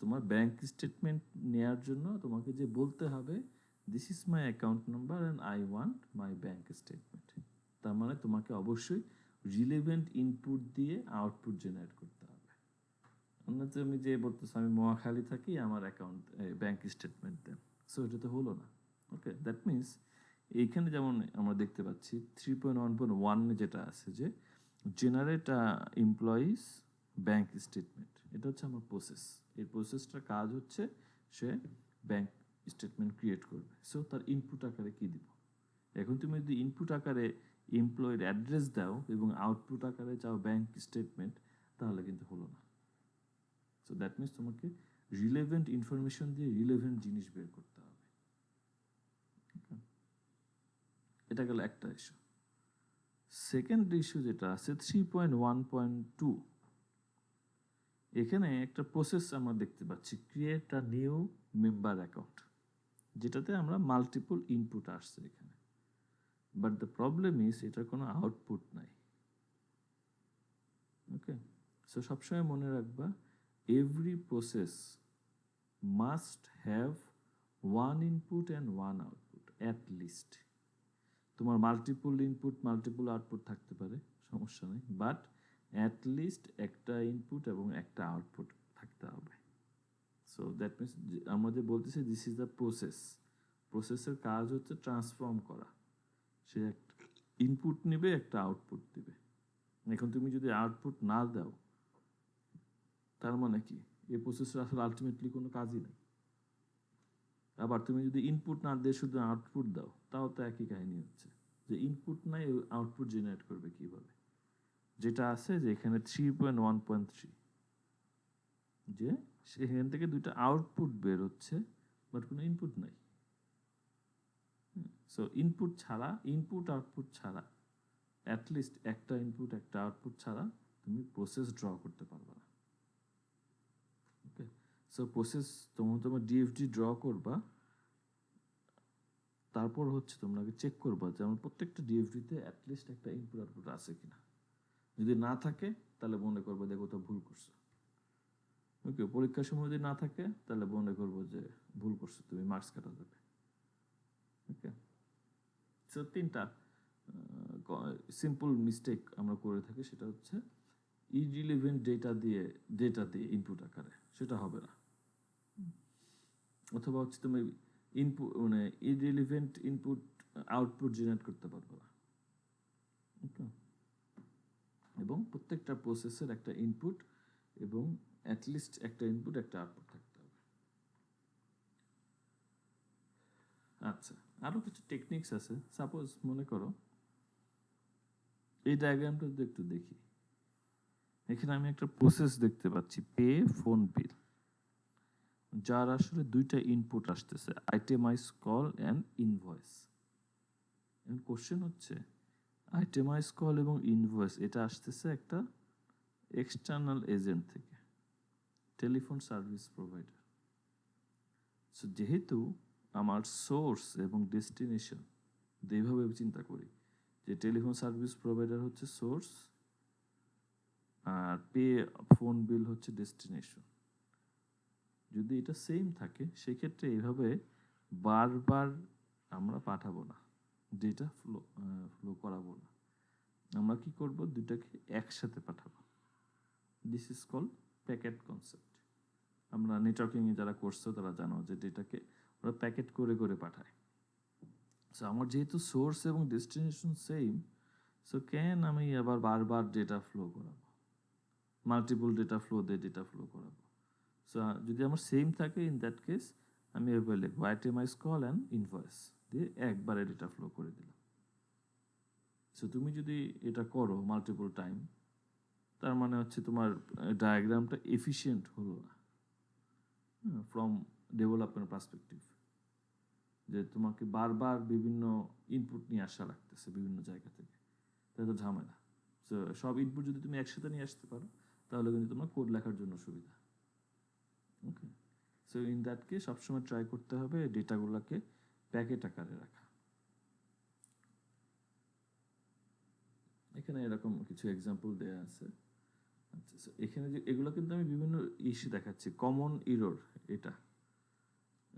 A: তোমার ব্যাংক স্টেটমেন্ট নেয়ার জন্য তোমাকে যে বলতে হবে this is my account number and I want my bank statement. তার মানে তোমাকে অবশ্যই রিলেভেন্ট ইনপুট দিয়ে আউটপুট জেনারেট করতে হবে। অন্যথা আমি যে বলতেছি আমি মহাখালী থাকি, আমার অ্যাকাউন্ট ব্যাংক স্টেটমেন্ট দেন, সো এটা তো হলো না। ওকে, দ্যাট মিনস এইখানে যেমন আমরা দেখতে পাচ্ছি 3.1.1 যেটা আছে যে জেনারেট এমপ্লয়িজ ব্যাংক স্টেটমেন্ট, এটা হচ্ছে আমার প্রসেস। এই প্রসেসটার কাজ হচ্ছে সে ব্যাংক স্টেটমেন্ট ক্রিয়েট করবে। সো তার ইনপুট আকারে কি দিব? এখন তুমি যদি ইনপুট আকারে এমপ্লয়ের অ্যাড্রেস দাও এবং আউটপুট আকারে চাও ব্যাংক স্টেটমেন্ট, তাহলে কিন্তু হলো না। সো দ্যাট মিনস তোমাকে রিলেভেন্ট ইনফরমেশন দিয়ে রিলেভেন্ট জিনিস বের করতে হবে। এটা গেল একটা ইস্যু। সেকেন্ড ইস্যু যেটা আছে 3.1.2, এখানে একটা প্রসেস আমরা দেখতে পাচ্ছি, create a new member account, যেটাতে আমরা মাল্টিপল ইনপুট আসছে এখানে, বাট দ্য প্রবলেম ইজ এটার কোনো আউটপুট নাই। ওকে, সো সবসময় মনে রাখবা every process must have one input and one output at least. তোমার মাল্টিপল ইনপুট মাল্টিপল আউটপুট থাকতে পারে, সমস্যা নেই, বাট অ্যাট লিস্ট একটা ইনপুট এবং একটা আউটপুট থাকতে হবে। সো দ্যাট মিনস আমরা যে বলতেছি দিস ইজ দ্য প্রসেস, প্রসেসের কাজ হচ্ছে ট্রান্সফর্ম করা। সে একটা ইনপুট নেবে, একটা আউটপুট দিবে। এখন তুমি যদি আউটপুট না দাও, তার মানে কি এই প্রসেসের আসলে আলটিমেটলি কোনো কাজই নেই। আবার তুমি যদি ইনপুট না দিয়ে শুধু আউটপুট দাও, তাও তো একই কাহিনী হচ্ছে, যে ইনপুট নাই আউটপুট জেনারেট করবে কিভাবে? যেটা আছে যে এখানে 3.1.3, যে সেখান থেকে দুইটা আউটপুট বের হচ্ছে বাট কোনো ইনপুট নাই। সো ইনপুট ছাড়া, ইনপুট আউটপুট ছাড়া, অ্যাটলিস্ট একটা ইনপুট একটা আউটপুট ছাড়া তুমি প্রসেস ড্র করতে পারবে না। ওকে, সো প্রসেস তোমার ডিএফডি ড্র করবা, তারপর হচ্ছে তোমরা চেক করবা যে আমার প্রত্যেকটা ডিএফডিতে অ্যাটলিস্ট একটা ইনপুট আউটপুট আছে কিনা। যদি না থাকে তাহলে মনে করবো দেখো তো ভুল করছো। ওকে, পরীক্ষার সময় যদি না থাকে তাহলে মনে করবো যে ভুল করছো, তুমি মার্কস কাটা যাবে। ওকে, সো তিনটা সিম্পল মিস্টেক আমরা করে থাকি, সেটা হচ্ছে ইররিলেভেন্ট ডেটা দিয়ে ইনপুট আকারে, সেটা হবে না। অথবা হচ্ছে তুমি ইনপুট মানে ইররিলেভেন্ট ইনপুট আউটপুট জেনারেট করতে পারবে না। ওকে, এবং প্রত্যেকটা প্রসেসের একটা ইনপুট এবং অ্যাটলিস্ট একটা ইনপুট একটা আউটপুট থাকতে হবে। আচ্ছা, আরো কিছু টেকনিক্স আছে। সাপোজ মনে করো এই ডায়াগ্রামটা যদি একটু দেখি, এখানে আমি একটা প্রসেস দেখতে পাচ্ছি, পে ফোন বিল, যার আসলে দুইটা ইনপুট আসতেছে, itemize call and invoice. Question হচ্ছে আইটেমাইজ কল এবং ইনভয়েস এটা আসতেছে একটা এক্সটার্নাল এজেন্ট থেকে, টেলিফোন সার্ভিস প্রোভাইডার। সো যেহেতু আমার সোর্স এবং ডেস্টিনেশন এইভাবে চিন্তা করি যে টেলিফোন সার্ভিস প্রোভাইডার হচ্ছে সোর্স আর পে ফোন বিল হচ্ছে ডেস্টিনেশন, যদি এটা সেম থাকে সেক্ষেত্রে এইভাবে বারবার আমরা পাঠাবো না, ডেটা ফ্লো করাবো না। আমরা কি করব, দুটাকে একসাথে পাঠাবো। This is called packet concept. আমরা নেটওয়ার্কিংয়ে যারা করছো তারা জানো যে ডেটাকে ওরা প্যাকেট করে করে পাঠায়। সো আমার যেহেতু সোর্স এবং ডেস্টিনেশন সেম, সো ক্যান আমি আবার বারবার ডেটা ফ্লো করাবো, মাল্টিপল ডেটা ফ্লো দিয়ে ডেটা ফ্লো করাবো। সো যদি আমার সেম থাকে, ইন দ্যাট কেস আমি এভাবে লিখবো আইটেমাইজ কল অ্যান্ড ইনভয়েস দিয়ে একবারে ডেটা ফ্লো করে দিলাম। সো তুমি যদি এটা করো মাল্টিপল টাইম, তার মানে হচ্ছে তোমার ডায়াগ্রামটা এফিশিয়েন্ট হলো না ফ্রম ডেভেলপমেন্ট পার্সপেক্টিভ, যে তোমাকে বারবার বিভিন্ন ইনপুট নিয়ে আসা লাগতেছে বিভিন্ন জায়গা থেকে, তাই তো ঝামেলা। সো সব ইনপুট যদি তুমি একসাথে নিয়ে আসতে পারো তাহলে কিন্তু তোমার কোড লেখার জন্য সুবিধা। ওকে, সো ইন দ্যাট কেস সবসময় ট্রাই করতে হবে ডেটাগুলোকে প্যাকেট আকারে রাখা। এখানে এরকম কিছু এক্সাম্পল দেয়া আছে। আচ্ছা, so এখানে যে এগুলো কিন্তু আমি বিভিন্ন ইস্যু দেখাচ্ছি, কমন ইরর এটা।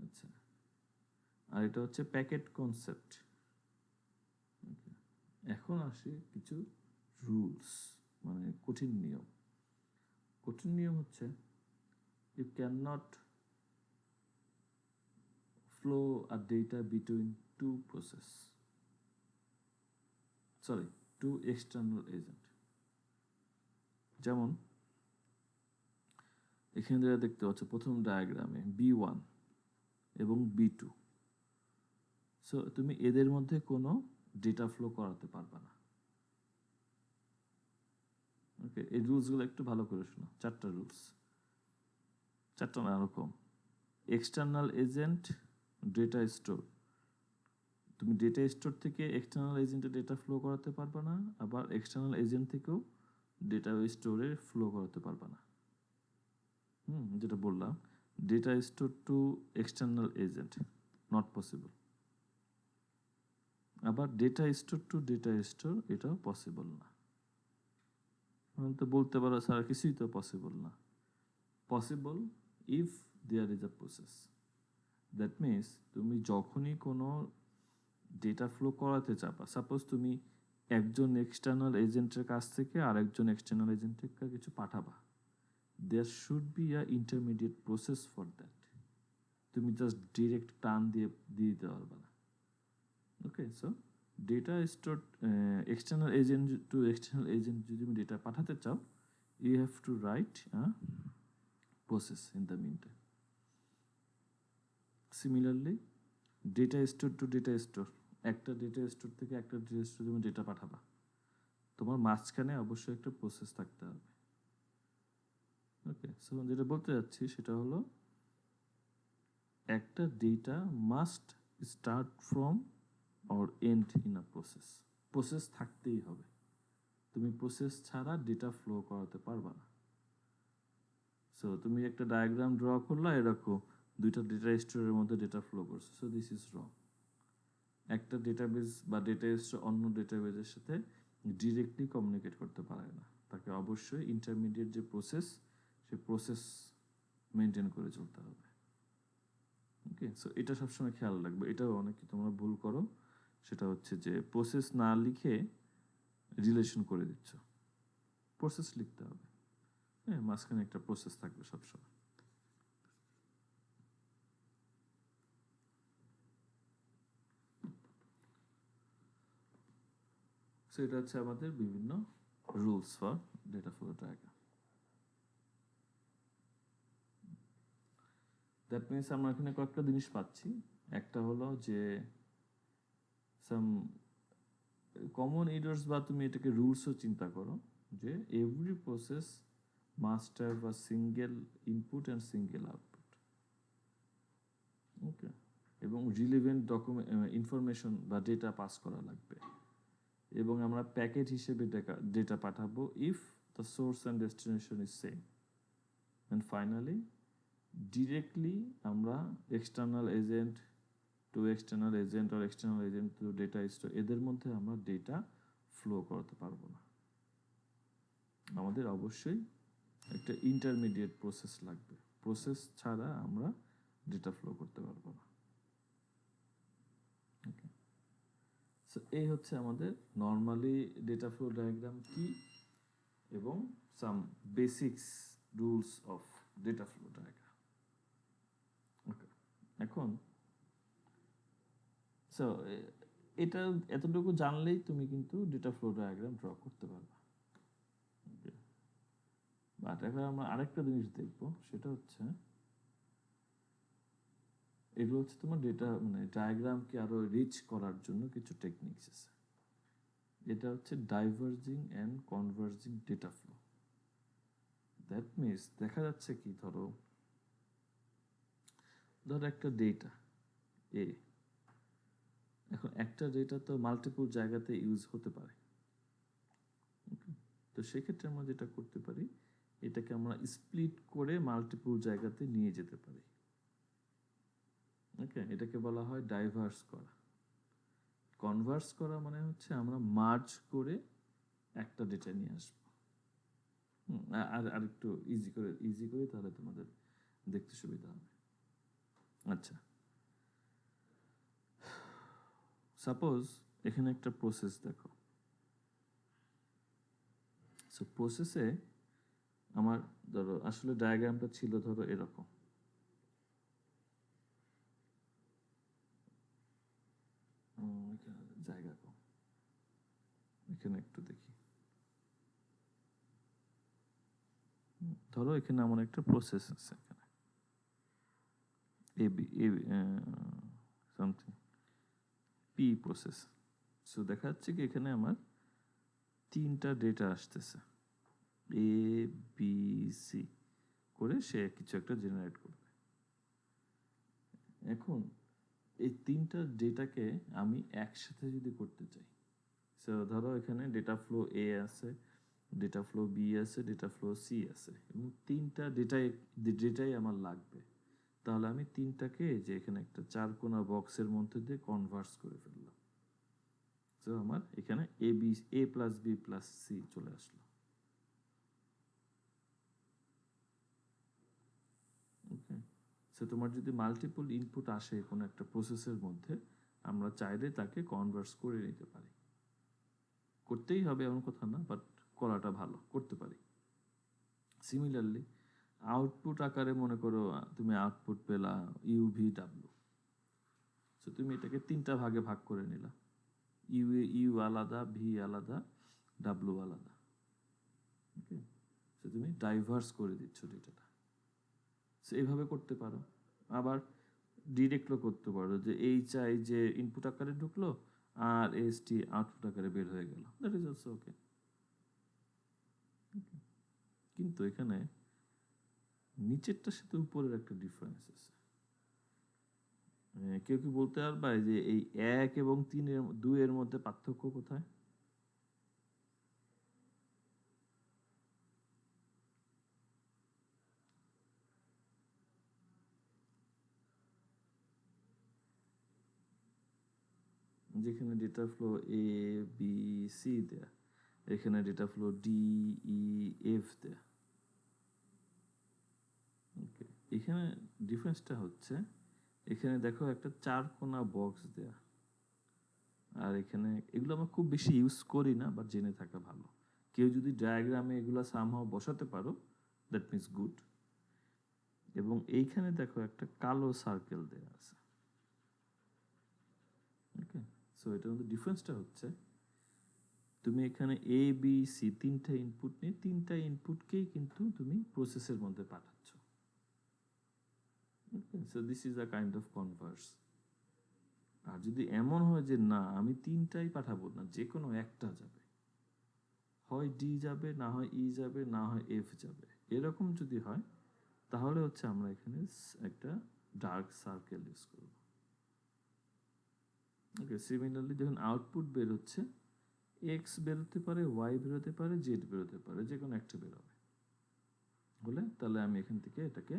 A: আচ্ছা, আর এটা হচ্ছে প্যাকেট কনসেপ্ট। এখন আসে কিছু রুলস, মানে কঠিন নিয়ম। কঠিন নিয়ম হচ্ছে ইউ ক্যান নট ফ্লো আর data between two process, sorry to external agent. যেমন এখানে যেটা দেখতে পাচ্ছ প্রথম ডায়াগ্রামে B1 এবং B2, সো তুমি এদের মধ্যে কোনো ডেটা ফ্লো করাতে পারবে না। ওকে, এই রুলসগুলো একটু ভালো করে শোনো, চারটা রুলস, চারটা না এরকম। এক্সটার্নাল এজেন্ট ডেটা স্টোর, তুমি ডেটা স্টোর থেকে এক্সটার্নাল এজেন্টে ডেটা ফ্লো করাতে পারবে না, আবার এক্সটার্নাল এজেন্ট থেকেও ডেটা স্টোরে ফ্লো করাতে পারবে না। যেটা বললাম, data store to external agent not possible. আবার data store to data store এটাও পসিবল না। তো বলতে পারো স্যার কিছুই তো পসিবল না। Possible if there is a process. That means তুমি যখনই কোনো ডেটা ফ্লো করাতে চাবা, সাপোজ তুমি একজন এক্সটার্নাল এজেন্টের কাছ থেকে আরেকজন এক্সটার্নাল এজেন্টের কাছে কিছু পাঠাবা, there should be a intermediate process for that. তুমি জাস্ট ডিরেক্ট টান দিয়ে দিতে পারবে না। Okay, so data store external agent to external agent যদি তুমি ডেটা পাঠাতে চাও, you have to write a process in the mean time. Similarly data store to data store, একটা ডেটা স্টোর থেকে একটা ডেটা স্টোর তুমি ডেটা পাঠাবা, তোমার মাঝখানে অবশ্যই একটা প্রসেস থাকতে হবে। ওকে, সো যেটা বলতে যাচ্ছি সেটা হলো একটা data must start from or end in a process. Process থাকতেই হবে, তুমি প্রসেস ছাড়া ডেটা ফ্লো করাতে পারবা না। সো তুমি একটা ডায়াগ্রাম ড্র করলা, এরকম দুইটা ডেটা স্টোরের মধ্যে ডেটা ফ্লো করছো, সো দিস ইজ রং। একটা ডেটাবেস বা ডেটা স্টোর অন্য ডেটাবেসের সাথে ডিরেক্টলি কমিউনিকেট করতে পারে না, তাকে অবশ্যই ইন্টারমিডিয়েট যে প্রসেস, সে প্রসেস মেনটেন করে চলতে হবে। ওকে, সো এটা সবসময় খেয়াল রাখবে। এটাও অনেকে তোমরা ভুল করো, সেটা হচ্ছে যে প্রসেস না লিখে রিলেশন করে দিচ্ছ। প্রসেস লিখতে হবে, হ্যাঁ, মাঝখানে একটা প্রসেস থাকবে সবসময়। সো এটা হচ্ছে আমাদের বিভিন্ন rules for data flow diagram. That means আমরা এখানে কয়েকটা জিনিস পাচ্ছি। একটা হলো যে সাম কমন এরর্স, বা তুমি এটাকে রুলসও চিন্তা করো, যে every process must have a single input and single output. Okay, এবং রিলেভেন্ট ডকুমেন্ট ইনফরমেশন বা ডেটা পাস করা লাগবে, এবং আমরা প্যাকেট হিসেবে ডেটা পাঠাবো if the source and destination is same. And finally directly আমরা external agent to external agent আর external agent to data store, এদের মধ্যে আমরা ডেটা ফ্লো করতে পারবো না। আমাদের অবশ্যই একটা ইন্টারমিডিয়েট প্রসেস লাগবে। প্রসেস ছাড়া আমরা ডেটা ফ্লো করতে পারবো না। ওকে, সো এই হচ্ছে আমাদের নর্মালি ডেটা ফ্লো ডায়াগ্রাম কি, এবং some basics rules of data flow diagram. Okay, এখন সো এটা এতটুকু জানলেই তুমি কিন্তু ডেটা ফ্লো ডায়াগ্রাম ড্র করতে পারবে। বাট এখন আমরা আরেকটা জিনিস দেখবো, সেটা হচ্ছে এগুলো হচ্ছে তোমার ডেটা মানে ডায়াগ্রামকে আরো রিচ করার জন্য কিছু টেকনিক্স আছে। এটা হচ্ছে diverging and converging data flow. That means দেখা যাচ্ছে কি, ধরো একটা ডেটা এ, এখন একটা ডেটা তো মাল্টিপল জায়গাতে ইউজ হতে পারে। তো সেক্ষেত্রে আমরা যেটা করতে পারি, এটাকে আমরা স্প্লিট করে মাল্টিপল জায়গাতে নিয়ে যেতে পারি। ওকে, এটাকে বলা হয় ডাইভার্স করা। কনভার্স করা মানে হচ্ছে আমরা মার্জ করে একটা ডেটা নিয়ে আসবো। আর একটু ইজি করে তাহলে তোমাদের দেখতে সুবিধা হবে। আচ্ছা, সাপোজ এখানে একটা প্রসেস দেখো। সো প্রসেসে আমার ধরো আসলে ডায়াগ্রামটা ছিল ধরো এরকম। জায়গা কম, এখানে একটু দেখি। ধরো এখানে আমার একটা প্রসেস আছে, এখানে সামথিং পি প্রসেস। সো দেখা যাচ্ছে কি এখানে আমার তিনটা ডেটা আসতেছে, এ বি সি করে সে কিছু একটা জেনারেট করবে। এখন এই তিনটা ডেটাকে আমি একসাথে যদি করতে চাই, সো ধরো এখানে ডেটা ফ্লো এ আছে, ডেটা ফ্লো বি আছে, ডেটা ফ্লো সি আছে, এবং তিনটা ডেটাই আমার লাগবে। তাহলে আমি তিনটাকে যে এখানে একটা চারকোনা বক্সের মধ্যে দিয়ে কনভার্স করে ফেললাম। তো আমার এখানে এ প্লাস বি প্লাস সি চলে আসলো। ওকে, সো তোমার যদি মাল্টিপল ইনপুট আসে কোনো একটা প্রসেসের মধ্যে, আমরা চাইলে তাকে কনভার্স করে নিতে পারি। করতেই হবে এমন কথা না, বাট করাটা ভালো, করতে পারি। সিমিলারলি আউটপুট আকারে মনে করো তুমি আউটপুট পেলা ইউ সো তুমি এটাকে তিনটা ভাগে ভাগ করে নিলা, ইউ আলাদা, ভি আলাদা, ডাব্লু আলাদা। ওকে, সো তুমি ডাইভার্স করে দিচ্ছ ডেটাটা। সো এইভাবে করতে পারো। আবার ডিরেক্টও করতে পারো, যে চাই যে ইনপুট আকারে ঢুকলো আর টি আউটপুট আকারে বের হয়ে গেল, দ্যাট ইজ অলসো ওকে। কিন্তু এখানে নিচেরটার সাথে উপরের একটা ডিফারেন্স আছে। কেউ কি বলতে পারবে যে এই 1 এবং 2 এর মধ্যে পার্থক্য কোথায়? যেখানে ডেটা ফ্লো এ বি সি দেয়া, এখানে data flow D E F দেয়া। ওকে, এখানে ডিফারেন্সটা হচ্ছে এখানে দেখো একটা চারকোনা বক্স দেয়া, আর এখানে এগুলো আমরা খুব বেশি ইউজ করি না, বাট জেনে থাকা ভালো। কেউ যদি ডায়াগ্রামে এগুলো সামহাও বসাতে পারো, দ্যাট মিনস গুড। এবং এইখানে দেখো একটা কালো সার্কেল দেয়া আছে। ওকে, সো এটার মধ্যে ডিফারেন্সটা হচ্ছে তুমি এখানে এ বি সি তিনটা ইনপুট নিয়ে তিনটা ইনপুটকেই কিন্তু তুমি প্রসেসের মধ্যে পাঠাচ্ছ। So this is a kind of converse. আর যদি এমন হয় যে না আমি তিনটাই পাঠাবো না, যে কোনো একটা যাবে, হয় ডি যাবে, না হয় ই যাবে, না হয় এফ যাবে, এরকম যদি হয় তাহলে হচ্ছে আমরা এখানে একটা ডার্ক সার্কেল ইউজ করব। ওকে, সিমিলারলি যখন আউটপুট বের হচ্ছে, এক্স বেরোতে পারে, ওয়াই বেরোতে পারে, জেড বেরোতে পারে, যে কোনো একটা বেরোবে বলে, তাহলে আমি এখান থেকে এটাকে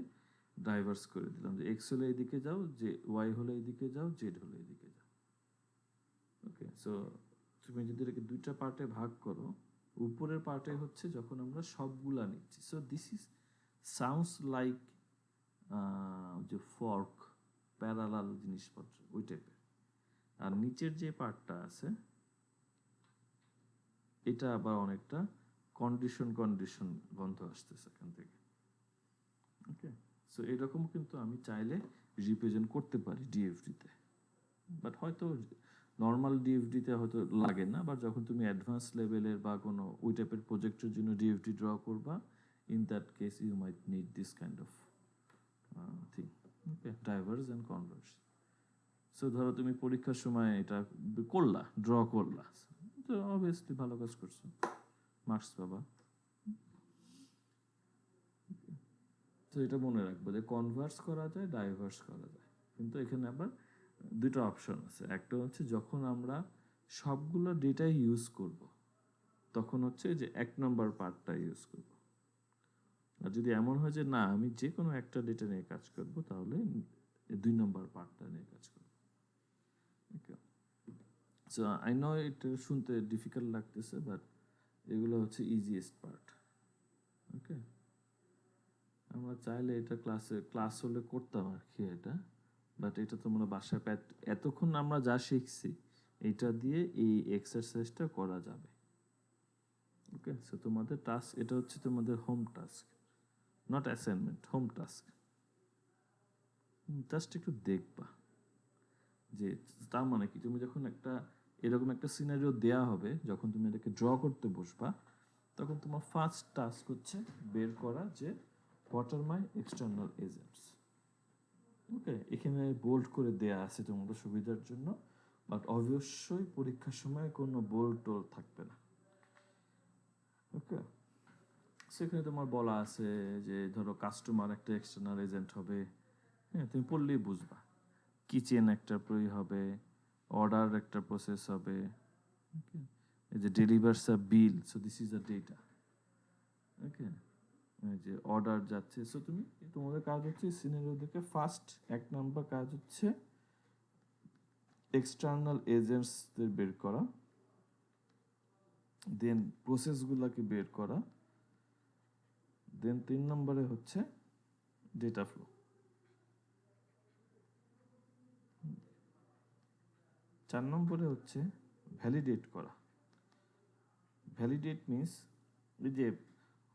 A: ডাইভার্স করে দিলাম যে এক্স হলে এইদিকে যাও, যে ওয়াই হলে এইদিকে যাও, জেড হলে এইদিকে যাও। ওকে, সো তুমি যদি এটাকে দুইটা পার্টে ভাগ করো, উপরের পার্টে হচ্ছে যখন আমরা সবগুলা নিচ্ছি, so this is sounds like যে ফর্ক, প্যারালাল জিনিসপত্র ওই টাইপের। আর নিচের যে পার্টটা আছে এটা আবার অনেকটা কন্ডিশন গন্ধ আসতেছে এখান থেকে। ওকে, সো এরকম কিন্তু আমি চাইলে রিপ্রেজেন্ট করতে পারি ডিএফডিতে, বাট হয়তো নর্মাল ডিএফডিতে হয়তো লাগে না, বাট যখন তুমি অ্যাডভান্স লেভেলের বা কোনো ওই টাইপের প্রজেক্টের জন্য ডিএফডি ড্র করবা, in that case you might need this kind of thing. Okay, diverse and converse. So ধরো তুমি পরীক্ষার সময় এটা করলা, ড্র করলা, তো অবভিয়াসলি ভালো কাজ করছো, মার্কস পাবা। তো এটা মনে রাখবো যে কনভার্স করা যায়, ডাইভার্স করা যায়, কিন্তু এখানে আবার দুটো অপশন আছে। একটা হচ্ছে যখন আমরা সবগুলো ডেটা ইউজ করব, তখন হচ্ছে যে 1 নম্বর পার্টটা ইউজ করব। আর যদি এমন হয় যে না আমি যে কোনো একটা ডেটা নিয়ে কাজ করব, তাহলে 2 নম্বর পার্টটা নিয়ে কাজ করব। ওকে, সো আই নো এটা শুনতে ডিফিকাল্ট লাগতেছে, বাট এগুলো হচ্ছে ইজিয়েস্ট পার্ট। ওকে, আমরা চাইলে এটা ক্লাস হলে করতাম আর কি এটা, বাট এটা তোমরা বাসায় এতক্ষণ আমরা যা শিখছি এটা দিয়ে এই এক্সারসাইজটা করা যাবে। ওকে, সো তোমাদের টাস্ক এটা হচ্ছে তোমাদের home task, not assignment, home task. Just একটু দেখবা যে তার মানে কি, তুমি যখন একটা এরকম একটা সিনারিও দেয়া হবে, যখন তুমি এটাকে ড্র করতে বসবা, তখন তোমার ফার্স্ট টাস্ক হচ্ছে বের করা যে what are my external agents. Okay, এখানে বোল্ড করে দেয়া আছে তোমাদের সুবিধার জন্য, বাট অবশ্যই পরীক্ষার সময় কোনো বোল্ড টোল থাকবে না। ওকে, সেখানে তোমার বলা আছে যে ধরো কাস্টমার একটা এক্সটার্নাল এজেন্ট হবে, হ্যাঁ তুমি পড়লেই বুঝবা। কিচেন একটা প্রই হবে, অর্ডার একটা প্রসেস হবে, ওকে, এই যে delivers a bill, so this is a data. Okay, এই যে অর্ডার যাচ্ছে, সো তুমি তোমাদের কাজ হচ্ছে সিনারিও দেখে ফার্স্ট 1 নাম্বার কাজ হচ্ছে এক্সটার্নাল এজেন্টসদের বের করা, দেন প্রসেসগুলোকে বের করা, দেন 3 নম্বরে হচ্ছে ডেটা ফ্লো। 4 নম্বরে হচ্ছে ভ্যালিডেট করা। ভ্যালিডেট মিন্স এই যে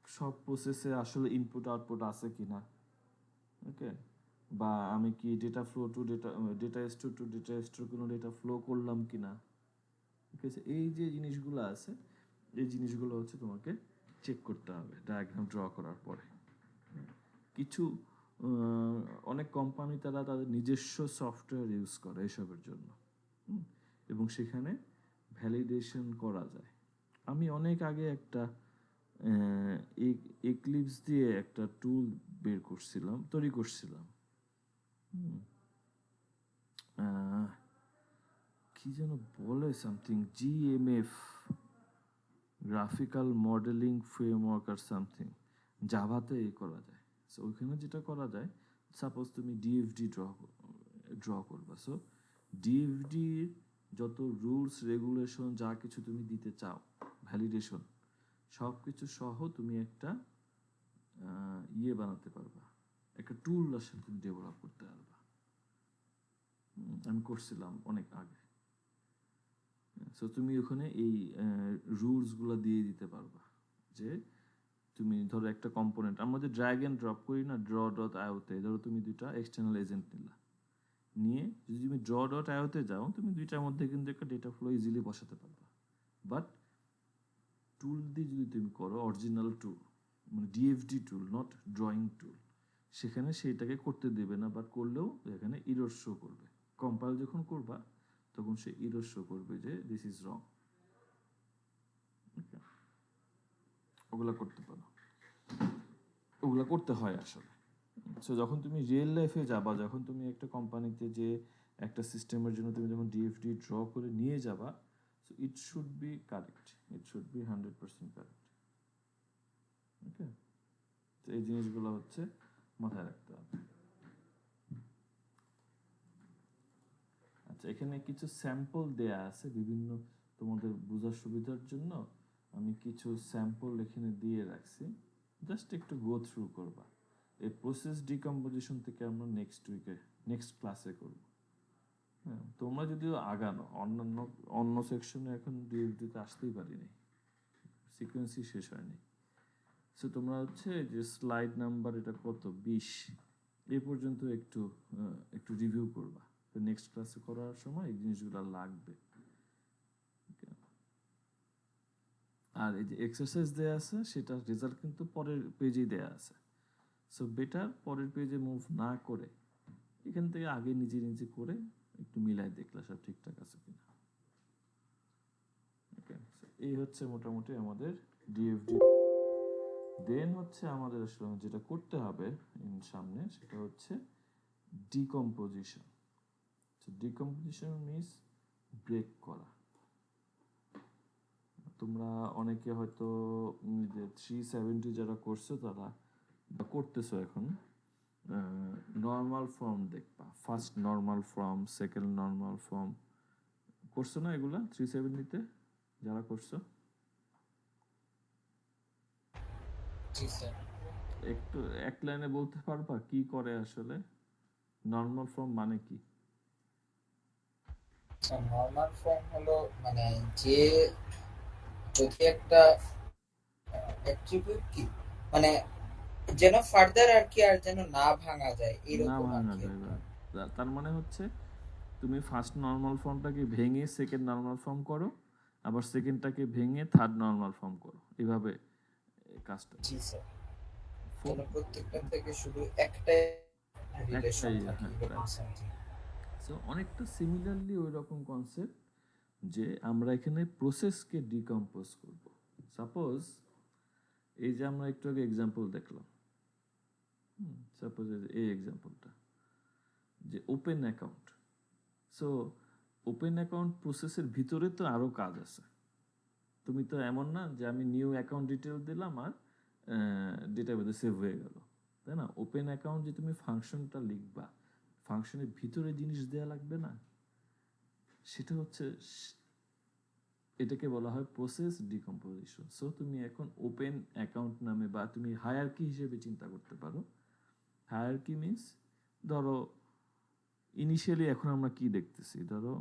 A: সব প্রসেসে আসলে ইনপুট আউটপুট আছে কিনা, ওকে, বা আমি কি data flow two data store to data store কোনো ডেটা ফ্লো করলাম কিনা। ঠিক আছে, এই যে জিনিসগুলো আছে, এই জিনিসগুলো হচ্ছে তোমাকে চেক করতে হবে ডায়াগ্রাম ড্র করার পরে। কিছু অনেক কোম্পানি তারা তাদের নিজস্ব সফটওয়্যার ইউজ করে এসবের জন্য, এবং সেখানে ভ্যালিডেশন করা যায়। আমি অনেক আগে একটা এক্লিপস দিয়ে একটা টুল তৈরি করছিলাম, কি যেন বলে সামথিং জিএমএফ, গ্রাফিক্যাল মডেলিং ফ্রেমওয়ার্ক আর সামথিং, জাভাতে করা যায়। সো ওইখানে যেটা করা যায়, সাপোজ তুমি ডিএফডি ড্র করবা, সো ডিএফডির যত রুলস রেগুলেশন যা কিছু তুমি দিতে চাও, ভ্যালিডেশন সব কিছু সহ তুমি একটা ইয়ে বানাতে পারবা, একটা টুল আসলে তুমি ডেভেলপ করতে পারবা। আমি করছিলাম অনেক আগে। সো তুমি ওখানে এই রুলসগুলো দিয়ে দিতে পারবা যে তুমি ধরো একটা কম্পোনেন্ট, আমরা যে ড্র্যাগ এন্ড ড্রপ করি না, ড্র ডট আইওতে, ধরো তুমি দুইটা এক্সটার্নাল এজেন্ট নিলা, নিয়ে যদি তুমি ড্র ডট আইওতে যাও, তুমি দুইটার মধ্যে কিন্তু একটা ডেটা ফ্লো ইজিলি বসাতে পারবা। বাট টুল দিয়ে যদি তুমি করো, অরিজিনাল টুল মানে ডিএফডি টুল, নট ড্রয়িং টুল, সেখানে সেইটাকে করতে দেবে না, বাট করলেও এখানে ইরর শো করবে। কম্পাইল যখন করবা তখন সে ইরর শো করবে যে দিস ইজ রং। ওগুলা করতে পারো, ওগুলা করতে হয় আসলে। সো যখন তুমি রিয়েল লাইফে যাবা, যখন তুমি একটা কোম্পানিতে যে একটা সিস্টেমের জন্য তুমি যখন ডিএফডি ড্র করে নিয়ে যাবা, so it should be correct, it should be 100% correct. Okay, তো এই জিনিসগুলো হচ্ছে মাথায় রাখতে হবে। আচ্ছা, এখানে কিছু স্যাম্পল দেয়া আছে বিভিন্ন, তোমাদের বোঝার সুবিধার জন্য আমি কিছু স্যাম্পল এখানে দিয়ে রাখছি, জাস্ট একটু গো থ্রু করবা। এই প্রসেস ডিকম্পোজিশন থেকে আমরা নেক্সট ক্লাসে করব। হ্যাঁ, তোমরা যদিও আগানো, অন্য সেকশনে এখন ডিউটিতে আসতেই পারিনি, সিকোয়েন্সই শেষ হয়নি। সো তোমরা হচ্ছে যে স্লাইড নাম্বার এটা কত 20 এই পর্যন্ত একটু রিভিউ করবা, তো নেক্সট ক্লাসে করার সময় এই জিনিসগুলো লাগবে। আর এই যে এক্সারসাইজ দেয়া আছে সেটা রেজাল্ট কিন্তু পরের পেজেই দেয়া আছে। সো বেটার পরের পেজে মুভ না করে এখান থেকে আগে নিজে নিজে করে একটু মিলাই দেখলে সব ঠিকঠাক আছে কিনা। ওকে, এই হচ্ছে মোটামুটি আমাদের ডিএফডি। দেন হচ্ছে আমাদের আসলে যেটা করতে হবে সামনে, সেটা হচ্ছে ডিকম্পোজিশন। ডিকম্পোজিশন মিনস ব্রেক করা। তোমরা অনেকে হয়তো যে 370 যারা করছো তারা করতেছো এখন, নর্মাল ফর্ম দেখবা, first normal form, second normal form করছো না এগুলা 370-তে যারা করছো?
C: জি স্যার।
A: একটু এক লাইনে বলতে পারবা কি করে আসলে নর্মাল ফর্ম মানে কি?
C: নর্মাল ফর্ম হলো মানে যে যদি একটা অ্যাট্রিবিউট কি মানে যেন ফার্দার আর কি আর যেন না ভাঙা যায়
A: না
C: এরকম আর
A: ভাঙা
C: কি।
A: যায় না। তার মানে হচ্ছে তুমি ফার্স্ট নর্মাল ফর্মটাকে ভেঙে সেকেন্ড নর্মাল ফর্ম করো, আবার সেকেন্ডটাকে ভেঙে থার্ড নর্মাল ফর্ম করো, এইভাবে কাজটা।
C: জি স্যার, যেন প্রত্যেকটা থেকে শুধু একটাই রিলেশন
A: একটাই,
C: থাকে
A: হ্যাঁ,
C: এরকম something।
A: সো অনেকটা সিমিলারলি ওই রকম কনসেপ্ট যে আমরা এখানে প্রসেসকে ডিকম্পোজ করব। সাপোজ এই যে আমরা একটু আগে এক্সাম্পল দেখলাম, সাপোজ এই এক্সাম্পলটা যে open account. So open account প্রসেসের ভিতরে তো আরো কাজ আছে। তুমি তো এমন না যে আমি নিউ অ্যাকাউন্ট ডিটেল দিলাম আর ডেটাবেসে সেভ হয়ে গেল, তাই না? ওপেন অ্যাকাউন্ট যে তুমি ফাংশনটা লিখবা, ফাংশনের ভিতরে জিনিস দেয়া লাগবে না, সেটা হচ্ছে এটাকে বলা হয় প্রসেস ডিকম্পোজিশন। সো তুমি এখন ওপেন অ্যাকাউন্ট নামে বা তুমি হায়ারকি হিসেবে চিন্তা করতে পারো। হায়ারকি মিনস ধরো ইনিশিয়ালি এখন আমরা কি দেখতেছি, ধরো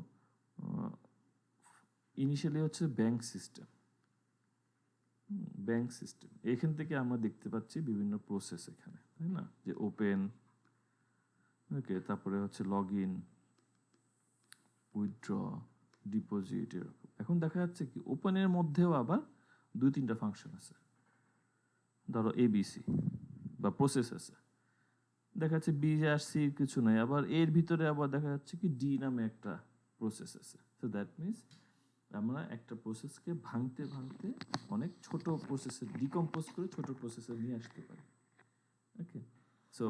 A: ইনিশিয়ালি হচ্ছে ব্যাংক সিস্টেম। ব্যাংক সিস্টেম এখান থেকে আমরা দেখতে পাচ্ছি বিভিন্ন প্রসেস এখানে, তাই না? যে ওপেন, ওকে, তারপরে হচ্ছে লগ ইন, উইথড্র, ডিপোজিট, এরকম। এখন দেখা যাচ্ছে কি ওপেনের মধ্যেও আবার 2-3টা ফাংশন আছে, ধরো এবিসি বা প্রসেস আছে। দেখা যাচ্ছে বি আর সি কিছু নাই, আবার এর ভিতরে আবার দেখা যাচ্ছে কি ডি নামে একটা প্রসেস আছে। সো দ্যাট মিনস আমরা একটা প্রসেসকে ভাঙতে ভাঙতে অনেক ছোট প্রসেসে ডিকম্পোজ করে ছোট প্রসেসে নিয়ে আসতে পারি। ওকে, সো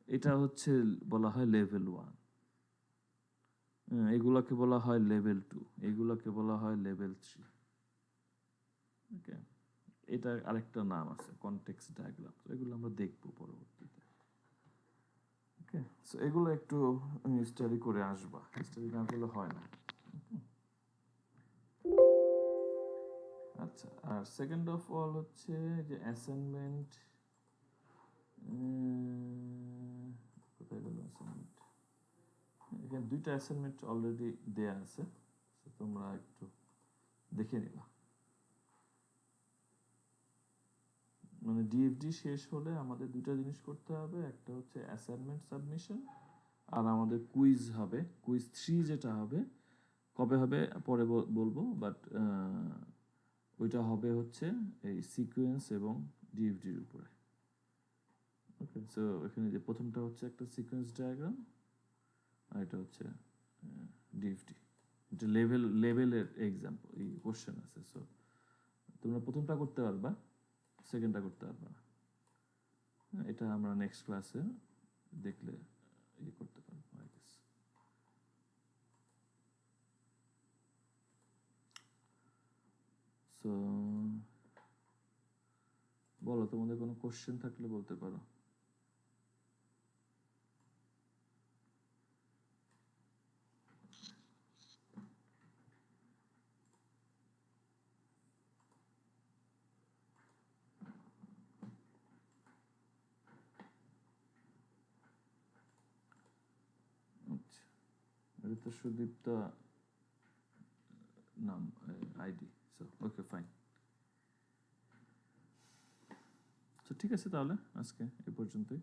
A: এটা হচ্ছে বলা হয় লেভেল 1, এগুলাকে বলা হয় লেভেল 2, এগুলাকে বলা হয় লেভেল 3। ওকে, এটা আরেকটা নাম আছে কনটেক্সট ডায়াগ্রাম, এগুলো আমরা দেখবো পরবর্তীতে। ওকে, সো এগুলো একটু স্টাডি করে আসবা, স্টাডি না করলে হয় না। আচ্ছা, আর সেকেন্ড অফ অল হচ্ছে যে অ্যাসাইনমেন্ট, কোথায় গেল অ্যাসাইনমেন্ট? এখানে 2টা অ্যাসাইনমেন্ট অলরেডি দেয়া আছে, তোমরা একটু দেখে নিবা। মানে ডিএফডি শেষ হলে আমাদের 2টা জিনিস করতে হবে, একটা হচ্ছে অ্যাসাইনমেন্ট সাবমিশন, আর আমাদের কুইজ হবে। কুইজ 3 যেটা হবে, কবে হবে পরে বলবো, বাট ওইটা হবে হচ্ছে এই সিকোয়েন্স এবং ডিএফডির উপরে। ওকে, সো এখানে যে প্রথমটা হচ্ছে একটা সিকোয়েন্স ডায়াগ্রাম, আর এটা হচ্ছে ডিএফডি। এটা লেভেলের এক্সাম্পল, এই কোশ্চেন আছে। সো তোমরা প্রথমটা করতে পারবা, সেকেন্ডটা করতে পারবা না। এটা আমরা নেক্সট ক্লাসে দেখলে ইয়ে করতে পারবো, আই গেস। সো বলো, তোমাদের কোনো কোশ্চেন থাকলে বলতে পারো। আচ্ছা, এটা তো সুদীপ্তা নাম, আইডি। So okay, fine. তো ঠিক আছে, তাহলে আজকে এ পর্যন্তই।